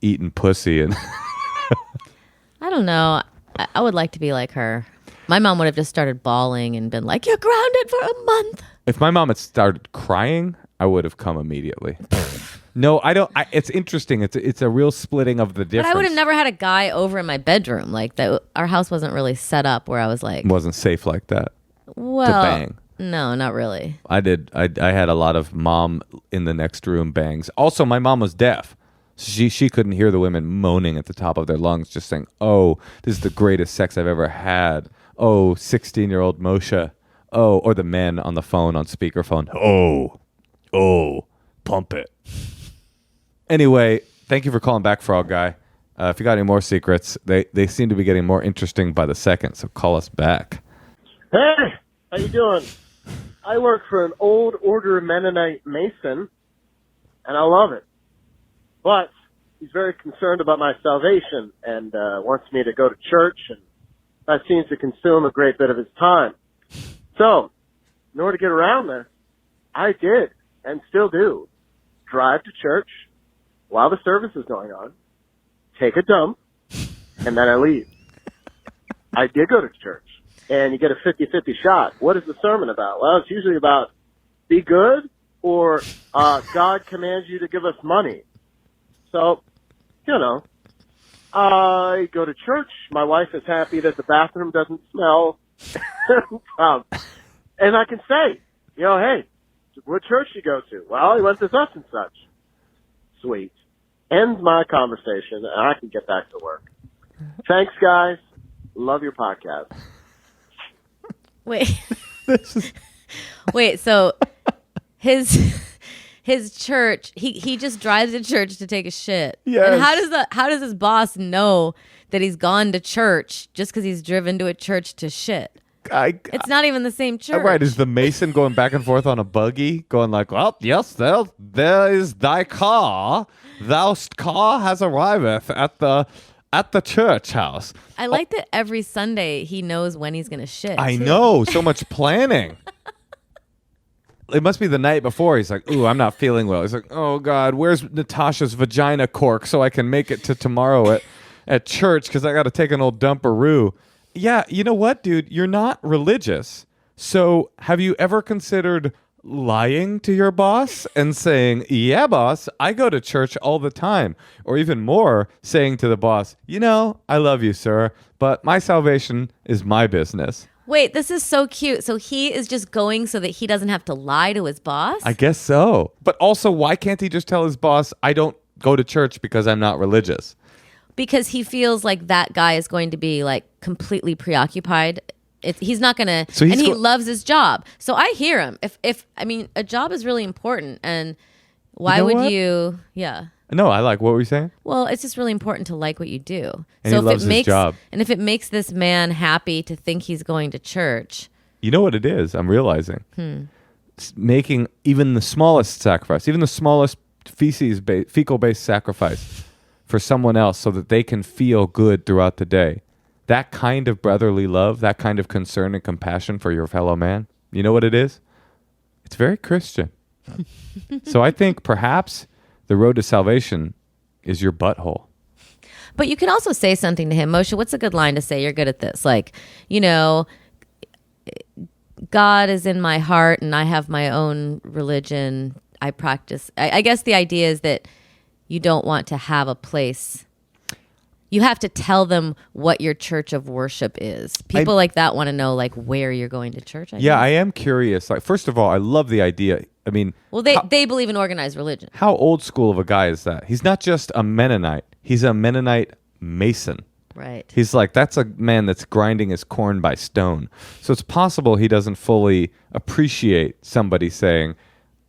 eating pussy and I don't know. I would like to be like her. My mom would have just started bawling and been like, "You're grounded for a month." If my mom had started crying, I would have come immediately. No, I don't. It's interesting. It's a real splitting of the difference. But I would have never had a guy over in my bedroom. Like that. Our house wasn't really set up where I was like, wasn't safe like that. well, to bang. No, not really. I did. I had a lot of mom in the next room bangs. Also, my mom was deaf. She couldn't hear the women moaning at the top of their lungs, just saying, "Oh, this is the greatest sex I've ever had." Oh, 16-year-old Moshe. Oh, or the men on the phone on speakerphone. Oh, pump it. Anyway, thank you for calling back, Frog Guy. If you got any more secrets, they seem to be getting more interesting by the second, so call us back. Hey, how you doing? I work for an old order Mennonite Mason, and I love it. But he's very concerned about my salvation and wants me to go to church, and that seems to consume a great bit of his time. So, in order to get around this, I did, and still do, drive to church while the service is going on, take a dump, and then I leave. I did go to church, and you get a 50-50 shot. What is the sermon about? Well, it's usually about be good or God commands you to give us money. So, I go to church. My wife is happy that the bathroom doesn't smell. And I can say, hey, what church you go to? Well, he went to such and such. Sweet. Ends my conversation, and I can get back to work. Thanks, guys. Love your podcast. Wait. Wait, so his church, he just drives to church to take a shit. Yes. And how does his boss know that he's gone to church just because he's driven to a church to shit? It's not even the same church. Right, is the mason going back and forth on a buggy, going like, well, yes, there is thy car. Thou car has arrived at the church house. I like that every Sunday he knows when he's going to shit. I too. know, so much planning. It must be the night before. He's like, ooh, I'm not feeling well. He's like, oh, God, where's Natasha's vagina cork so I can make it to tomorrow at church because I got to take an old dumperoo. Yeah, you know what, dude? You're not religious. So have you ever considered lying to your boss and saying, yeah, boss, I go to church all the time? Or even more, saying to the boss, I love you, sir, but my salvation is my business. Wait, this is so cute. So he is just going so that he doesn't have to lie to his boss? I guess so. But also, why can't he just tell his boss, I don't go to church because I'm not religious? Because he feels like that guy is going to be like completely preoccupied. He's not going to, and he loves his job. So I hear him. If a job is really important, and why would you? Yeah. No, I like. What were you saying? Well, it's just really important to like what you do. And so he loves his job. And if it makes this man happy to think he's going to church, you know what it is? I'm realizing making even the smallest sacrifice, even the smallest fecal-based sacrifice for someone else, so that they can feel good throughout the day. That kind of brotherly love, that kind of concern and compassion for your fellow man, you know what it is? It's very Christian. So I think perhaps the road to salvation is your butthole. But you can also say something to him. Moshe, what's a good line to say? You're good at this. Like, God is in my heart and I have my own religion. I practice. I guess the idea is that you don't want to have a place. You have to tell them what your church of worship is. People like that want to know like where you're going to church. I am curious. Like, first of all, I love the idea. I mean, well, they believe in organized religion. How old school of a guy is that? He's not just a Mennonite. He's a Mennonite Mason. Right. He's like, that's a man that's grinding his corn by stone. So it's possible he doesn't fully appreciate somebody saying,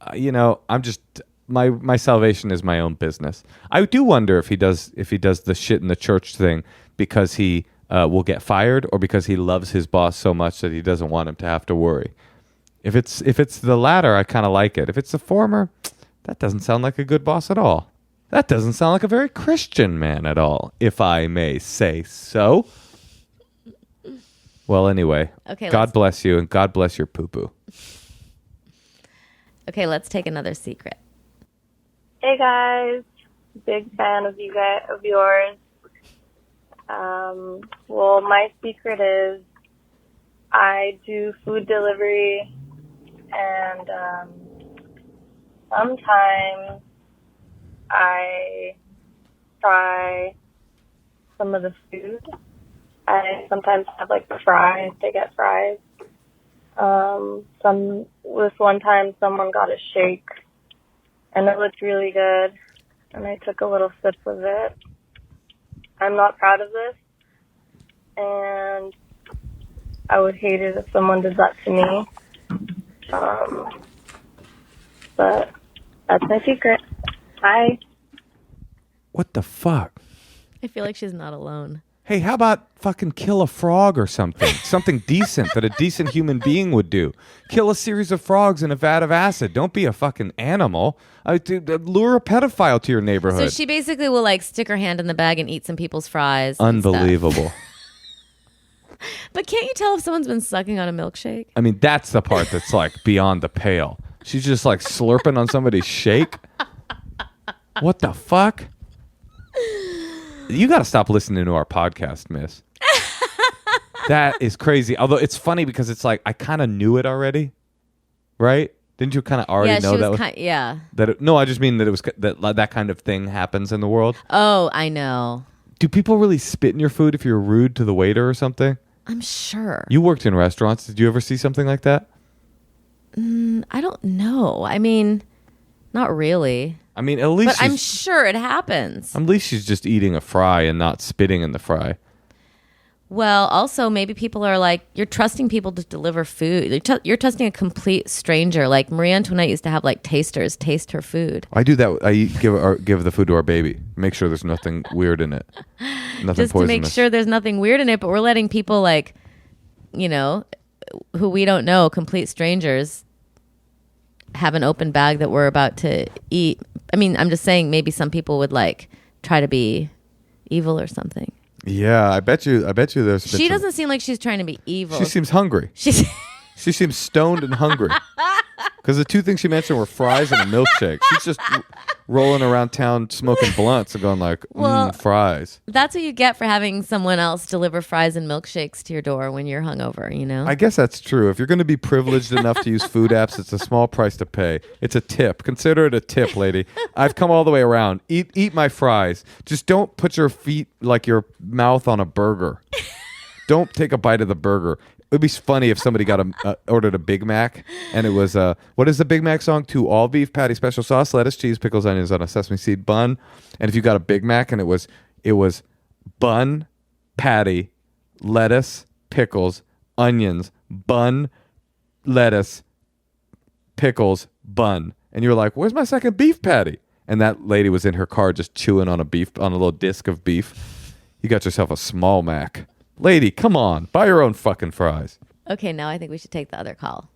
I'm just... My salvation is my own business. I do wonder if he does the shit in the church thing because he will get fired, or because he loves his boss so much that he doesn't want him to have to worry. If it's the latter, I kind of like it. If it's the former, that doesn't sound like a good boss at all. That doesn't sound like a very Christian man at all, if I may say so. Well, anyway, okay, God bless you, and God bless your poo-poo. Okay, let's take another secret. Hey guys, big fan of yours. Well, my secret is I do food delivery, and sometimes I try some of the food. I sometimes have like the fries. They get fries. This one time someone got a shake, and it looked really good, and I took a little sip of it. I'm not proud of this, and I would hate it if someone did that to me. But that's my secret. Bye. What the fuck? I feel like she's not alone. Hey, how about fucking kill a frog or something? Something decent that a decent human being would do. Kill a series of frogs in a vat of acid. Don't be a fucking animal. Lure a pedophile to your neighborhood. So she basically will like stick her hand in the bag and eat some people's fries. Unbelievable. But can't you tell if someone's been sucking on a milkshake? I mean, that's the part that's like beyond the pale. She's just like slurping on somebody's shake. What the fuck? You got to stop listening to our podcast, miss. That is crazy. Although it's funny because it's like I kind of knew it already, right? Didn't you kind of already Yeah, know she that? was kind. Yeah. No, I just mean that it was that kind of thing happens in the world. Oh, I know. Do people really spit in your food if you're rude to the waiter or something? I'm sure. You worked in restaurants. Did you ever see something like that? I don't know. I mean, not really. I mean, at least But I'm sure it happens. at least she's just eating a fry and not spitting in the fry. Well, also maybe people are like, you're trusting people to deliver food. You're trusting a complete stranger. Like Marie Antoinette used to have like tasters taste her food. I do that. I give the food to our baby. Make sure there's nothing weird in it. Nothing Just poisonous. to make sure there's nothing weird in it, but we're letting people like, who we don't know, complete strangers, have an open bag that we're about to eat. I mean, I'm just saying maybe some people would like try to be evil or something. Yeah, I bet you. There's. She doesn't seem like she's trying to be evil. She seems hungry. She seems stoned and hungry. Because the two things she mentioned were fries and a milkshake. She's just rolling around town smoking blunts and going like, fries. That's what you get for having someone else deliver fries and milkshakes to your door when you're hungover, you know? I guess that's true. If you're going to be privileged enough to use food apps, it's a small price to pay. It's a tip. Consider it a tip, lady. I've come all the way around. Eat my fries. Just don't put your feet like your mouth on a burger. Don't take a bite of the burger. It would be funny if somebody ordered a Big Mac and it was what is the Big Mac song? 2 all beef patty, special sauce, lettuce, cheese, pickles, onions on a sesame seed bun. And if you got a Big Mac and it was bun, patty, lettuce, pickles, onions, bun, lettuce, pickles, bun, and you're like, "Where's my second beef patty?" And that lady was in her car just chewing on a little disc of beef. You got yourself a small Mac. Lady, come on. Buy your own fucking fries. Okay, now I think we should take the other call.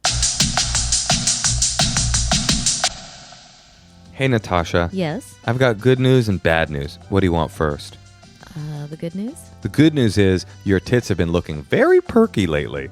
Hey, Natasha. Yes? I've got good news and bad news. What do you want first? The good news? The good news is your tits have been looking very perky lately.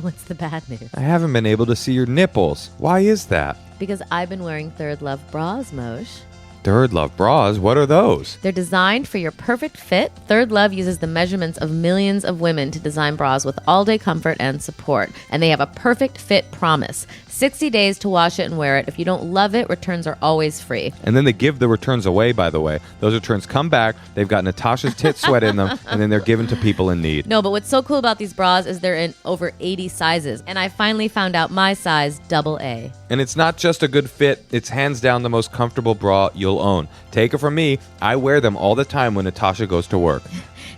What's the bad news? I haven't been able to see your nipples. Why is that? Because I've been wearing ThirdLove bras, Moshe. ThirdLove bras? What are those? They're designed for your perfect fit. ThirdLove uses the measurements of millions of women to design bras with all-day comfort and support. And they have a perfect fit promise. 60 days to wash it and wear it. If you don't love it, returns are always free. And then they give the returns away, by the way. Those returns come back, they've got Natasha's tit sweat in them, and then they're given to people in need. No, but what's so cool about these bras is they're in over 80 sizes. And I finally found out my size, AA. And it's not just a good fit, it's hands down the most comfortable bra you'll own. Take it from me, I wear them all the time when Natasha goes to work.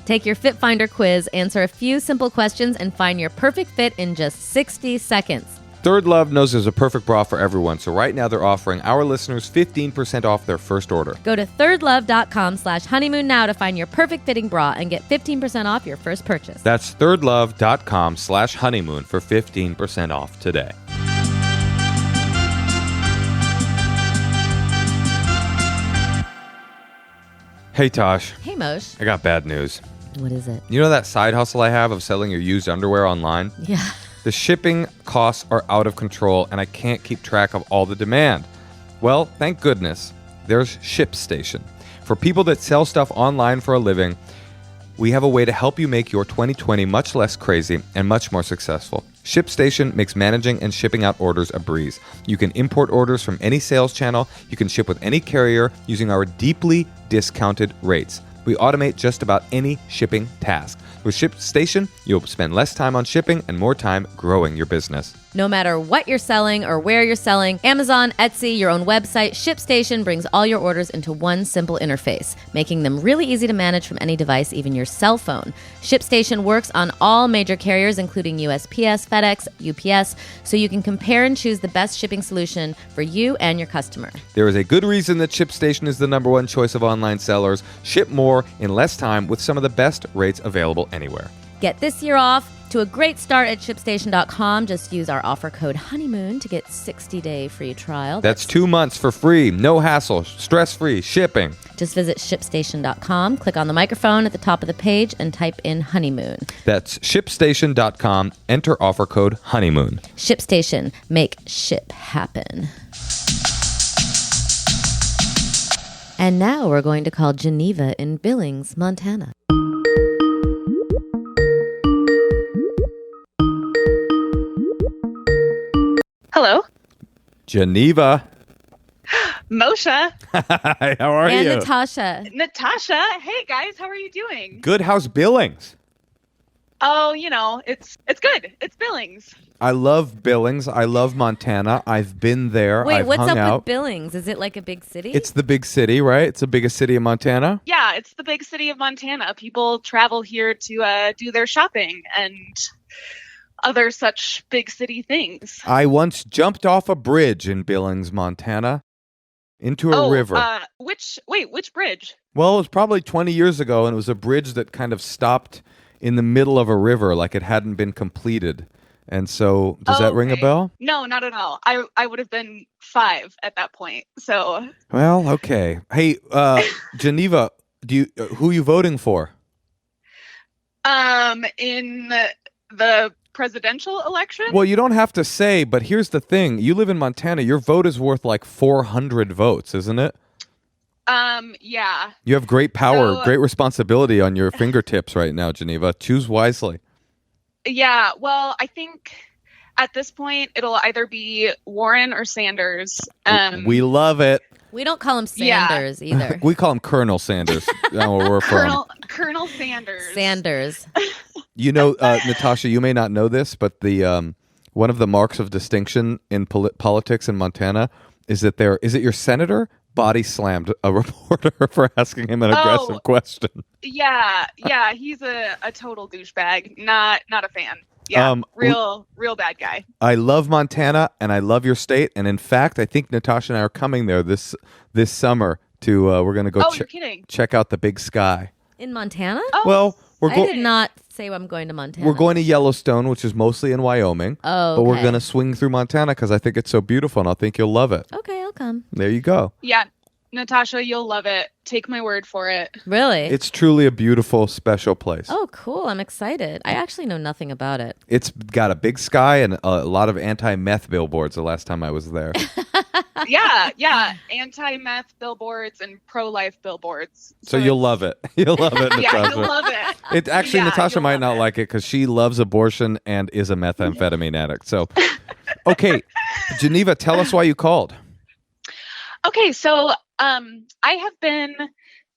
Take your Fit Finder quiz, answer a few simple questions, and find your perfect fit in just 60 seconds. ThirdLove knows there's a perfect bra for everyone, so right now they're offering our listeners 15% off their first order. Go to thirdlove.com/honeymoon now to find your perfect fitting bra and get 15% off your first purchase. That's thirdlove.com/honeymoon for 15% off today. Hey, Tosh. Hey, Moshe. I got bad news. What is it? You know that side hustle I have of selling your used underwear online? Yeah. The shipping costs are out of control, and I can't keep track of all the demand. Well, thank goodness, there's Shipstation. For people that sell stuff online for a living, we have a way to help you make your 2020 much less crazy and much more successful. Shipstation makes managing and shipping out orders a breeze. You can import orders from any sales channel. You can ship with any carrier using our deeply discounted rates. We automate just about any shipping task. With Shipstation, you'll spend less time on shipping and more time growing your business. No matter what you're selling or where you're selling, Amazon, Etsy, your own website, Shipstation brings all your orders into one simple interface, making them really easy to manage from any device, even your cell phone. Shipstation works on all major carriers, including USPS, FedEx, UPS, so you can compare and choose the best shipping solution for you and your customer. There is a good reason that Shipstation is the #1 choice of online sellers. Ship more in less time with some of the best rates available anywhere. Get this year off to a great start at ShipStation.com. Just use our offer code HONEYMOON to get 60-day free trial. That's 2 months for free, no hassle, stress-free shipping. Just visit ShipStation.com, click on the microphone at the top of the page, and type in honeymoon. That's ShipStation.com, enter offer code HONEYMOON. ShipStation, make ship happen. And now we're going to call Geneva in Billings, Montana. Hello. Geneva. Moshe. Hi, how are And you? Natasha. Natasha. Hey, guys. How are you doing? Good. How's Billings? Oh, it's good. It's Billings. I love Billings. I love Montana. I've been there. Wait, I've what's hung up out. with Billings? Is it like a big city? It's the big city, right? It's the biggest city in Montana. Yeah, it's the big city of Montana. People travel here to do their shopping and other such big city things. I once jumped off a bridge in Billings, Montana, into a river. Which bridge? Well, it was probably 20 years ago, and it was a bridge that kind of stopped in the middle of a river, like it hadn't been completed. And so, does that ring a Okay. bell? No, not at all. I would have been 5 at that point. So, Well, okay. Hey, Geneva, who are you voting for? in the presidential election. Well, you don't have to say, but here's the thing. You live in Montana. Your vote is worth like 400 votes, isn't it? Yeah. You have great power, So- great responsibility on your fingertips right now, Geneva. Choose wisely. Yeah, well, I think at this point it'll either be Warren or Sanders. We love it. We don't call him Yeah. Sanders either. We call him Colonel Sanders. That's where we're from. Colonel Sanders. Sanders. You know, Natasha, you may not know this, but the one of the marks of distinction in politics in Montana is that is it your senator body slammed a reporter for asking him an aggressive question. Yeah, he's a total douchebag. Not a fan. Yeah, real bad guy. I love Montana and I love your state, and in fact, I think Natasha and I are coming there this summer to we're going to go You're kidding. check out the big sky. In Montana? Oh, Well, I did not say I'm going to Montana. we're going to Yellowstone, which is mostly in Wyoming. Oh, But we're okay. going to swing through Montana because I think it's so beautiful, and I think you'll love it. Okay, I'll come. There you go. yeah, Natasha, you'll love it. Take my word for it. Really? It's truly a beautiful, special place. Oh, cool. I'm excited. I actually know nothing about it. It's got a big sky and a lot of anti-meth billboards the last time I was there. Yeah. Anti-meth billboards and pro-life billboards. So you'll love it. You'll love it, Natasha. Yeah, you'll love it. Actually, Yeah, Natasha you'll might love not it. like it because she loves abortion and is a methamphetamine addict. So, okay, Geneva, tell us why you called. Okay, so I have been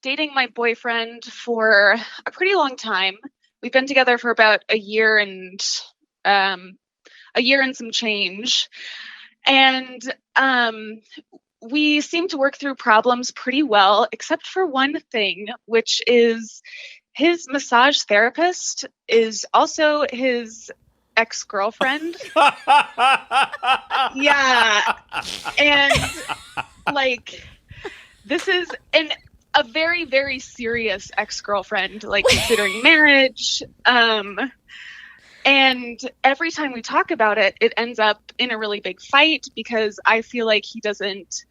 dating my boyfriend for a pretty long time. We've been together for about a year and some change. And we seem to work through problems pretty well, except for one thing, which is his massage therapist is also his ex-girlfriend. Yeah. And like, this is a very, very serious ex-girlfriend, like considering marriage. And every time we talk about it, it ends up in a really big fight because I feel like he doesn't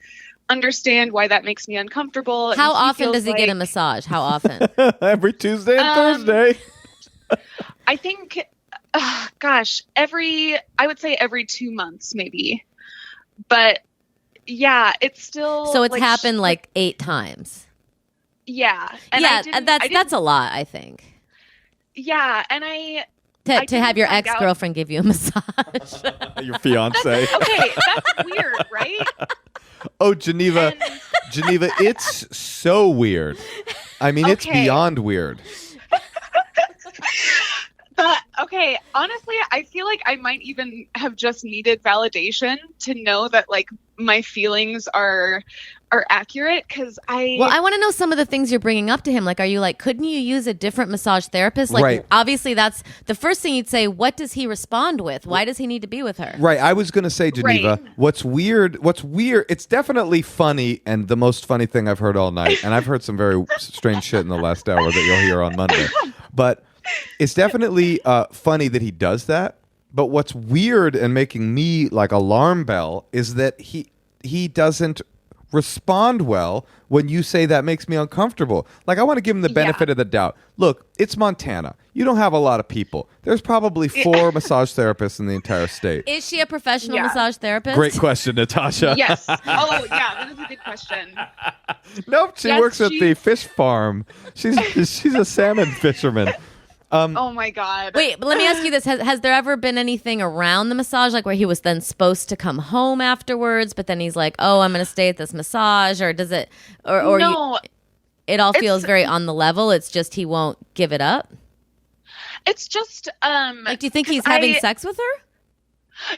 understand why that makes me uncomfortable. and How he often feels does he get a like- massage? How often? Every Tuesday and Thursday. I think, I would say every 2 months maybe. But yeah, it's still. So it's like, happened like 8 times. Yeah. And Yeah, I didn't- that's a lot, I think. Yeah. And I To have your didn't find out- ex-girlfriend give you a massage. Your fiance. Okay, that's weird, right? Oh, Geneva, And- Geneva, it's so weird. I mean, it's Okay. beyond weird. But okay, honestly, I feel like I might even have just needed validation to know that like my feelings are accurate because Well, I want to know some of the things you're bringing up to him. Like, are you like, couldn't you use a different massage therapist? Like, Right. obviously, that's the first thing you'd say. What does he respond with? Why does he need to be with her? Right. I was going to say, Geneva, Right. what's weird, it's definitely funny and the most funny thing I've heard all night. And I've heard some very strange shit in the last hour that you'll hear on Monday. But it's definitely funny that he does that. But what's weird and making me like alarm bell is that he doesn't respond well when you say that makes me uncomfortable. Like, I want to give him the benefit of the doubt. Look, it's Montana. You don't have a lot of people. There's probably 4 massage therapists in the entire state. Is she a professional Yeah. massage therapist? Great question, Natasha. Yes. Oh, yeah, that is a good question. Nope, she Yes, works at she- the fish farm. She's a salmon fisherman. Oh my God. Wait, but let me ask you this: has there ever been anything around the massage, like where he was then supposed to come home afterwards, but then he's like, "Oh, I'm going to stay at this massage," or does it, or No, it all feels very on the level? It's just he won't give it up. it's just Like, do you think he's having sex with her?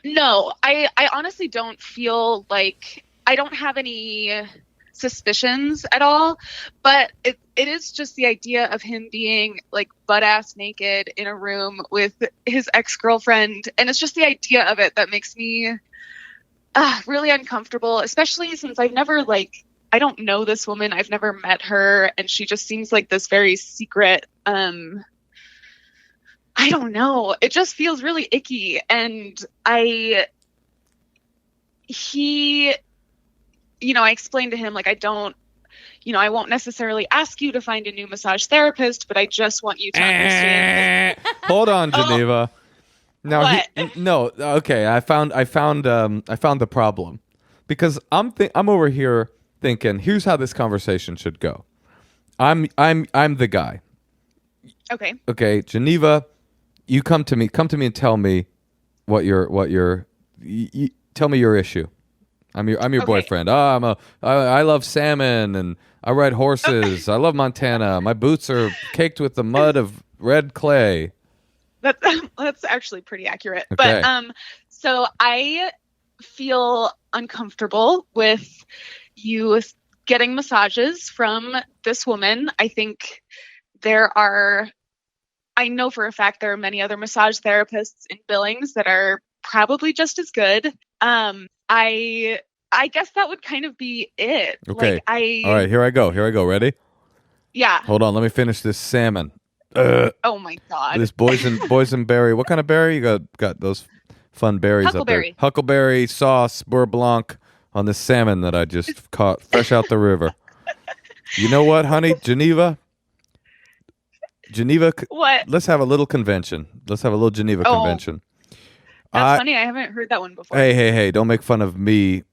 No, I honestly don't feel like I don't have any suspicions at all, but it is just the idea of him being like butt ass naked in a room with his ex-girlfriend, and it's just the idea of it that makes me really uncomfortable, especially since I don't know this woman, I've never met her, and she just seems like this very secret I don't know, it just feels really icky. And I explained to him, like, I won't necessarily ask you to find a new massage therapist, but I just want you to understand. Hold on, Geneva. No, okay. I found the problem, because I'm over here thinking, here's how this conversation should go. I'm the guy. Okay. Okay, Geneva, you come to me and tell me what your tell me your issue. I'm your boyfriend. Oh, I love salmon and I ride horses. I love Montana. My boots are caked with the mud of red clay. That's actually pretty accurate. Okay. But so I feel uncomfortable with you getting massages from this woman. I think I know for a fact there are many other massage therapists in Billings that are probably just as good. I guess that would kind of be it. Okay. All right, here I go. Ready? Yeah. Hold on, let me finish this salmon. Oh my God. This boysenberry. What kind of berry? You got those fun berries up there. Huckleberry sauce, beurre blanc on this salmon that I just caught fresh out the river. You know what, honey? Geneva, What? Let's have a little convention. Let's have a little Geneva convention. That's funny. I haven't heard that one before. Hey, don't make fun of me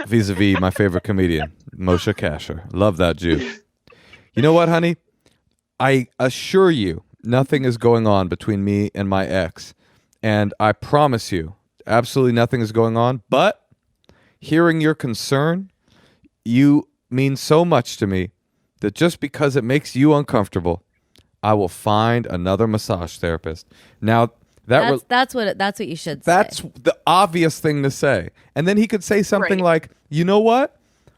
vis-a-vis my favorite comedian, Moshe Kasher. Love that Jew. You know what, honey? I assure you nothing is going on between me and my ex. And I promise you, absolutely nothing is going on. But hearing your concern, you mean so much to me that just because it makes you uncomfortable, I will find another massage therapist. Now, that's what you should say. That's the obvious thing to say. And then he could say something like, you know what?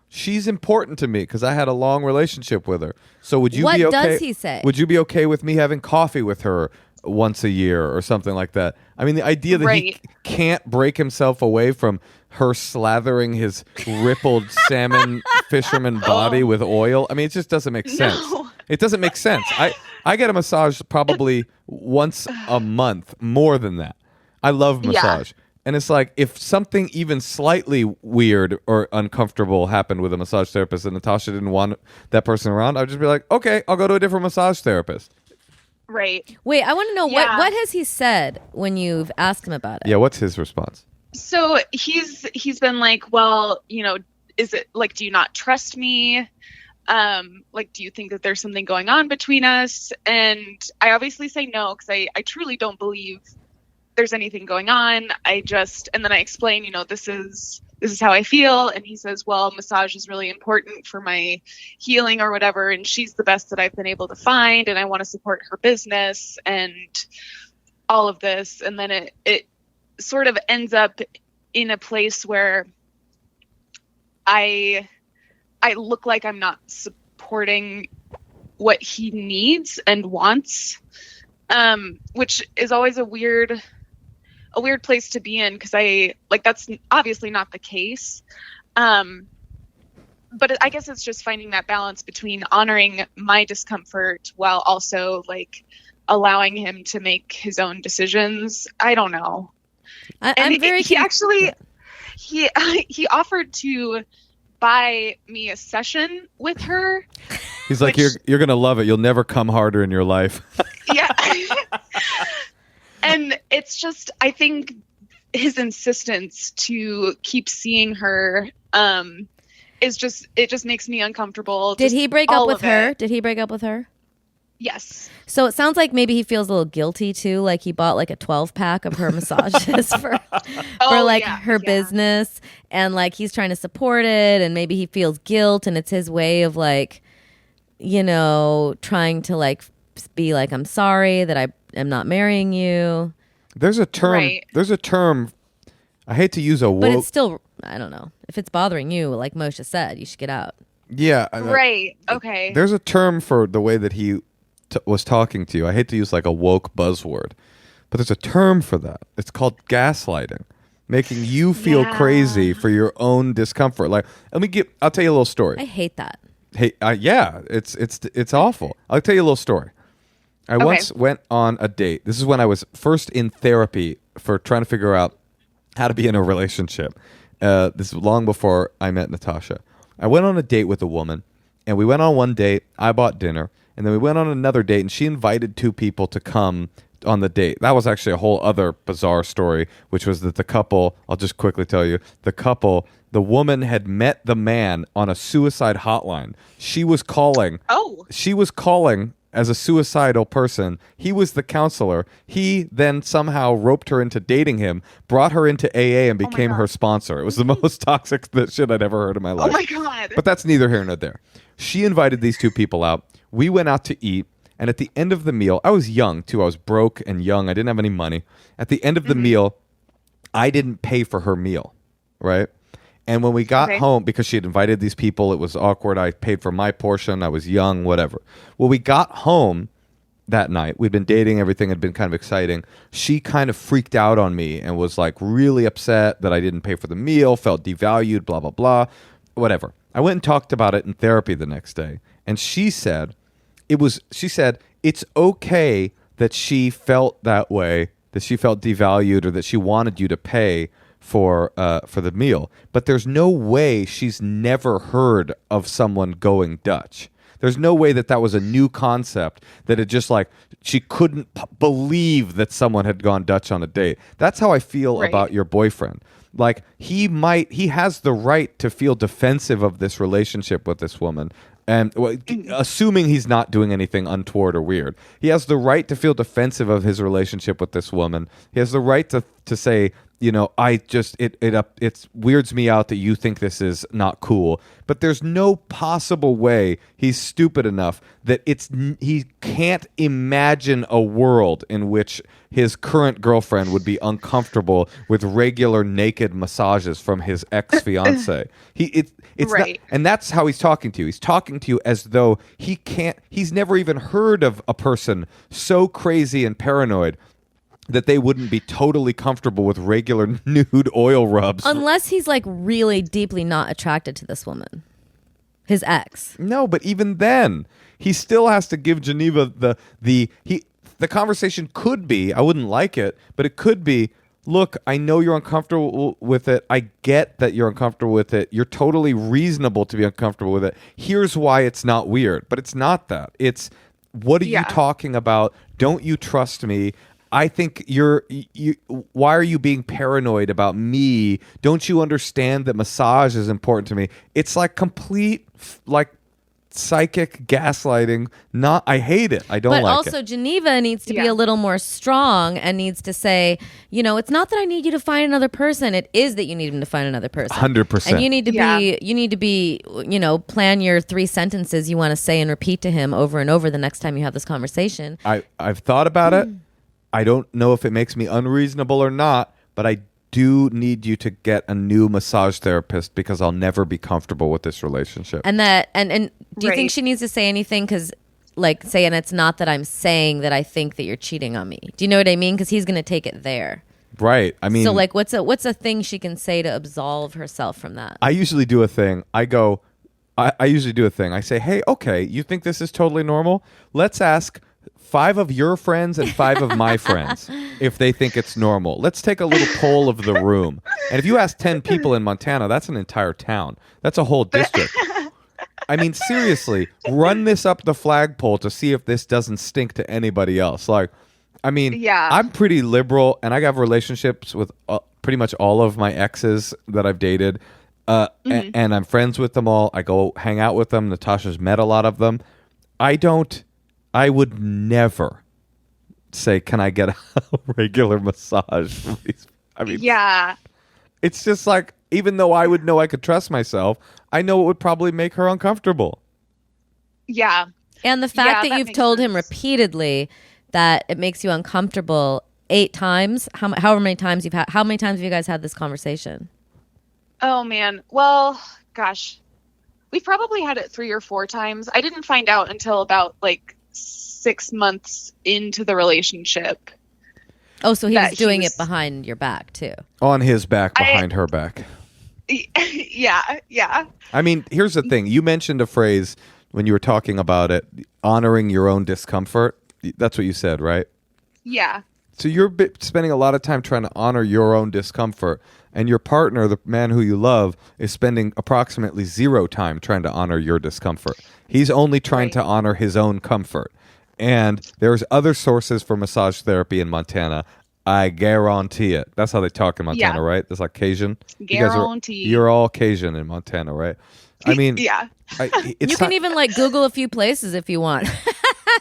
She's important to me because I had a long relationship with her. So would you be okay? What does he say? Would you be okay with me having coffee with her once a year or something like that? I mean, the idea that he can't break himself away from her slathering his rippled salmon fisherman body with oil. I mean, it just doesn't make sense. No. It doesn't make sense. I get a massage probably once a month, more than that. I love massage. Yeah. And it's like, if something even slightly weird or uncomfortable happened with a massage therapist and Natasha didn't want that person around, I'd just be like, okay, I'll go to a different massage therapist. Right. Wait, I want to know, what has he said when you've asked him about it? Yeah, what's his response? So he's been like, well, is it like, do you not trust me? Like, do you think that there's something going on between us? And I obviously say no, because I truly don't believe there's anything going on. And then I explain, this is how I feel. And he says, well, massage is really important for my healing or whatever. And she's the best that I've been able to find. And I want to support her business and all of this. And then it sort of ends up in a place where I look like I'm not supporting what he needs and wants, which is always a weird place to be in, because that's obviously not the case. But I guess it's just finding that balance between honoring my discomfort while also like allowing him to make his own decisions. I don't know. He offered to buy me a session with her. He's like, you're gonna love it. You'll never come harder in your life. Yeah. And it's just, I think his insistence to keep seeing her it just makes me uncomfortable. Did he break up with her? Did he break up with her? Yes. So it sounds like maybe he feels a little guilty too, like he bought like a 12-pack of her massages for her business, and like he's trying to support it, and maybe he feels guilt, and it's his way of like, trying to like be like, I'm sorry that I am not marrying you. There's a term. Right. There's a term. I hate to use a woke. But it's still, I don't know. If it's bothering you, like Moshe said, you should get out. Yeah. Right. Okay. There's a term for the way that he was talking to you. I hate to use like a woke buzzword, but there's a term for that. It's called gaslighting, making you feel crazy for your own discomfort. Like, I'll tell you a little story. I hate that. Hey, yeah, it's awful. I'll tell you a little story. I once went on a date. This is when I was first in therapy for trying to figure out how to be in a relationship. This is long before I met Natasha. I went on a date with a woman, and we went on one date. I bought dinner, and then we went on another date, and she invited 2 people to come on the date. That was actually a whole other bizarre story, which was that the couple, I'll just quickly tell you, the woman had met the man on a suicide hotline. She was calling. Oh. She was calling as a suicidal person. He was the counselor. He then somehow roped her into dating him, brought her into AA, and became her sponsor. It was the most toxic shit I'd ever heard in my life. Oh my God. But that's neither here nor there. She invited these 2 people out. We went out to eat. And at the end of the meal, I was young too. I was broke and young. I didn't have any money. At the end of the meal, I didn't pay for her meal, right? And when we got home, because she had invited these people, it was awkward. I paid for my portion. I was young, whatever. Well, we got home that night. We'd been dating. Everything had been kind of exciting. She kind of freaked out on me and was like really upset that I didn't pay for the meal, felt devalued, blah, blah, blah, whatever. I went and talked about it in therapy the next day. And she said, it's okay that she felt that way, that she felt devalued, or that she wanted you to pay for the meal. But there's no way she's never heard of someone going Dutch. There's no way that was a new concept, that it just like she couldn't believe that someone had gone Dutch on a date. That's how I feel about your boyfriend. Like he has the right to feel defensive of this relationship with this woman. And assuming he's not doing anything untoward or weird, he has the right to feel defensive of his relationship with this woman. He has the right to say, it weirds me out that you think this is not cool. But there's no possible way he's stupid enough that he can't imagine a world in which his current girlfriend would be uncomfortable with regular naked massages from his ex-fiance. It's not, and that's how he's talking to you. He's talking to you as though he's never even heard of a person so crazy and paranoid that they wouldn't be totally comfortable with regular nude oil rubs. Unless he's like really deeply not attracted to this woman. His ex. No, but even then, he still has to give Geneva the conversation could be, I wouldn't like it, but it could be, look, I know you're uncomfortable with it. I get that you're uncomfortable with it. You're totally reasonable to be uncomfortable with it. Here's why it's not weird. But it's not that. It's, what are you talking about? Don't you trust me? I think why are you being paranoid about me? Don't you understand that massage is important to me? It's like complete, like, psychic gaslighting. I hate it. I don't like it. But also Geneva needs to be a little more strong and needs to say, it's not that I need you to find another person. It is that you need him to find another person. 100%. And you need to be, plan your 3 sentences you want to say and repeat to him over and over the next time you have this conversation. I've thought about it. I don't know if it makes me unreasonable or not, but I do need you to get a new massage therapist because I'll never be comfortable with this relationship. And do you think she needs to say anything? Because like saying it's not that I'm saying that I think that you're cheating on me. Do you know what I mean? Because he's going to take it there. Right. I mean, so like what's a thing she can say to absolve herself from that? I usually do a thing. I usually do a thing. I say, hey, okay, you think this is totally normal? Let's ask 5 of your friends and 5 of my friends if they think it's normal. Let's take a little poll of the room. And if you ask 10 people in Montana, that's an entire town. That's a whole district. I mean, seriously, run this up the flagpole to see if this doesn't stink to anybody else. Like, I mean, I'm pretty liberal, and I have relationships with pretty much all of my exes that I've dated, and I'm friends with them all. I go hang out with them. Natasha's met a lot of them. I don't I would never say, "Can I get a regular massage?" I mean, Yeah. it's just like, even though I would know I could trust myself, I know it would probably make her uncomfortable. Yeah. And the fact that you've makes told him sense. repeatedly that it makes you uncomfortable 8 times, however many times how many times have you guys had this conversation? Oh, man. Well, gosh. We've probably had it 3 or 4 times. I didn't find out until about 6 months into the relationship. Oh, so That he's doing he it was- behind your back too. On his back, behind her back. Yeah. I mean, here's the thing. You mentioned a phrase when you were talking about it, honoring your own discomfort. That's what you said, right? Yeah. So you're spending a lot of time trying to honor your own discomfort, and your partner, the man who you love, is spending approximately 0 time trying to honor your discomfort. He's only trying to honor his own comfort. And there's other sources for massage therapy in Montana. I guarantee it. That's how they talk in Montana, Yeah. right? It's like Cajun. Guarantee. You're all Cajun in Montana, right? I mean, Yeah. It's You can not- even Google a few places if you want.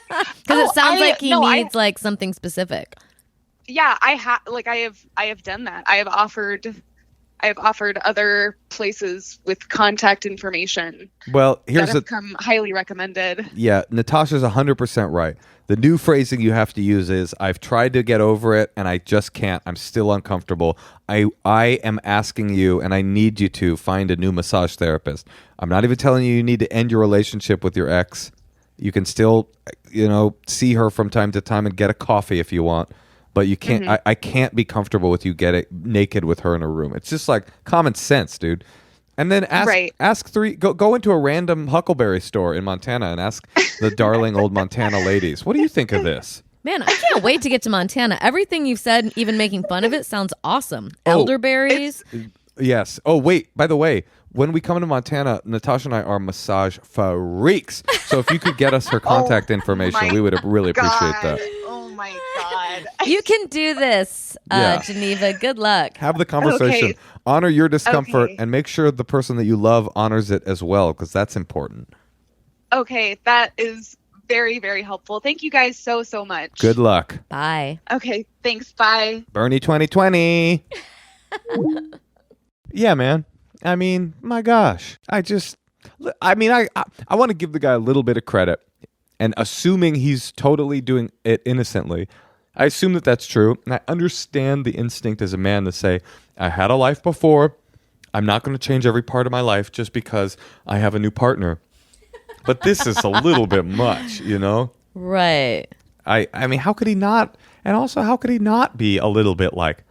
Because it sounds like he needs something specific. Yeah, I have done that. I have offered other places with contact information Well, that here's have come highly recommended. Yeah, Natasha's 100% right. The new phrasing you have to use is, I've tried to get over it and I just can't. I'm still uncomfortable. I am asking you, and I need you to find a new massage therapist. I'm not even telling you need to end your relationship with your ex. You can still, see her from time to time and get a coffee if you want. But you can't. I can't be comfortable with you getting naked with her in a room. It's just like common sense, dude. And then ask 3. Go into a random Huckleberry store in Montana and ask the darling old Montana ladies, what do you think of this? Man, I can't wait to get to Montana. Everything you've said, even making fun of it, sounds awesome. Elderberries. Yes. Oh, wait. By the way, when we come to Montana, Natasha and I are massage freaks. So if you could get us her contact information, we would really appreciate that. Oh my God. You can do this, Yeah. Geneva. Good luck. Have the conversation. Okay. Honor your discomfort Okay. and make sure the person that you love honors it as well, because that's important. Okay, that is very, very helpful. Thank you guys so much. Good luck. Bye. Okay, thanks. Bye. Bernie 2020. Yeah, man. I mean, my gosh. I want to give the guy a little bit of credit. And assuming he's totally doing it innocently, I assume that that's true. And I understand the instinct as a man to say, I had a life before. I'm not going to change every part of my life just because I have a new partner. But this is a little bit much, Right. I mean, how could he not? And also, how could he not be a little bit like,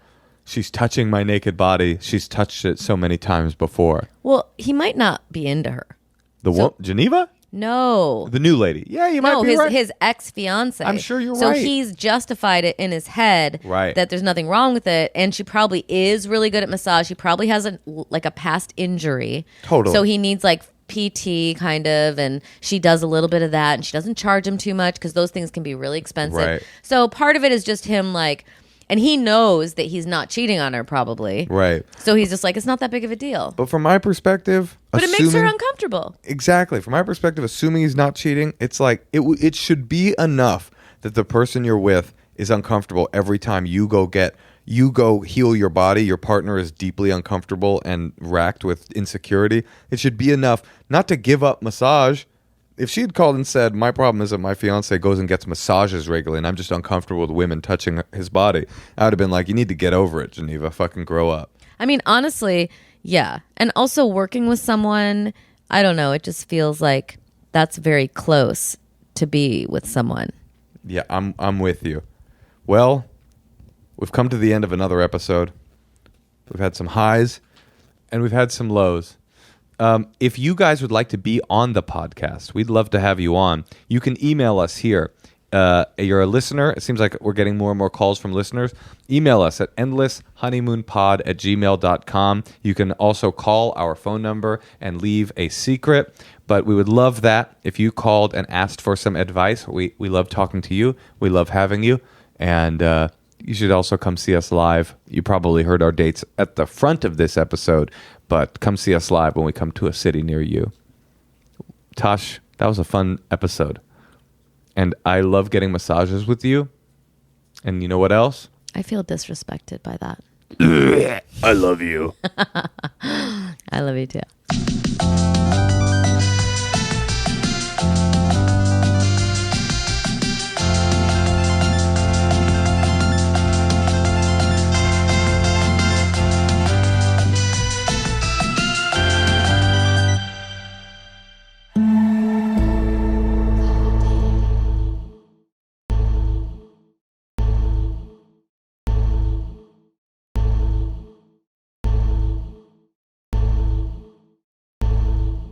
she's touching my naked body. She's touched it so many times before. Well, he might not be into her. Geneva? No. The new lady. Yeah, you might No, be right. his ex-fiance. I'm sure you're so right. So he's justified it in his head Right. that there's nothing wrong with it, and she probably is really good at massage. She probably has a past injury. Totally. So he needs PT kind of, and she does a little bit of that, and she doesn't charge him too much because those things can be really expensive. Right. So part of it is just him and he knows that he's not cheating on her probably. Right. So he's just it's not that big of a deal. But from my perspective, But it makes her uncomfortable. Exactly. From my perspective, assuming he's not cheating, it's like it should be enough that the person you're with is uncomfortable every time you go heal your body. Your partner is deeply uncomfortable and racked with insecurity. It should be enough not to give up massage. If she had called and said, my problem is that my fiance goes and gets massages regularly and I'm just uncomfortable with women touching his body, I would have been like, you need to get over it, Geneva. Fucking grow up. I mean, honestly, yeah. And also working with someone, I don't know, it just feels like that's very close to be with someone. Yeah, I'm with you. Well, we've come to the end of another episode. We've had some highs and we've had some lows. If you guys would like to be on the podcast, we'd love to have you on. You can email us here. You're a listener. It seems like we're getting more and more calls from listeners. Email us at endlesshoneymoonpod@gmail.com. You can also call our phone number and leave a secret. But we would love that if you called and asked for some advice. We love talking to you. We love having you. And you should also come see us live. You probably heard our dates at the front of this episode, but come see us live when we come to a city near you. Tosh, that was a fun episode. And I love getting massages with you. And you know what else? I feel disrespected by that. I love you. I love you too.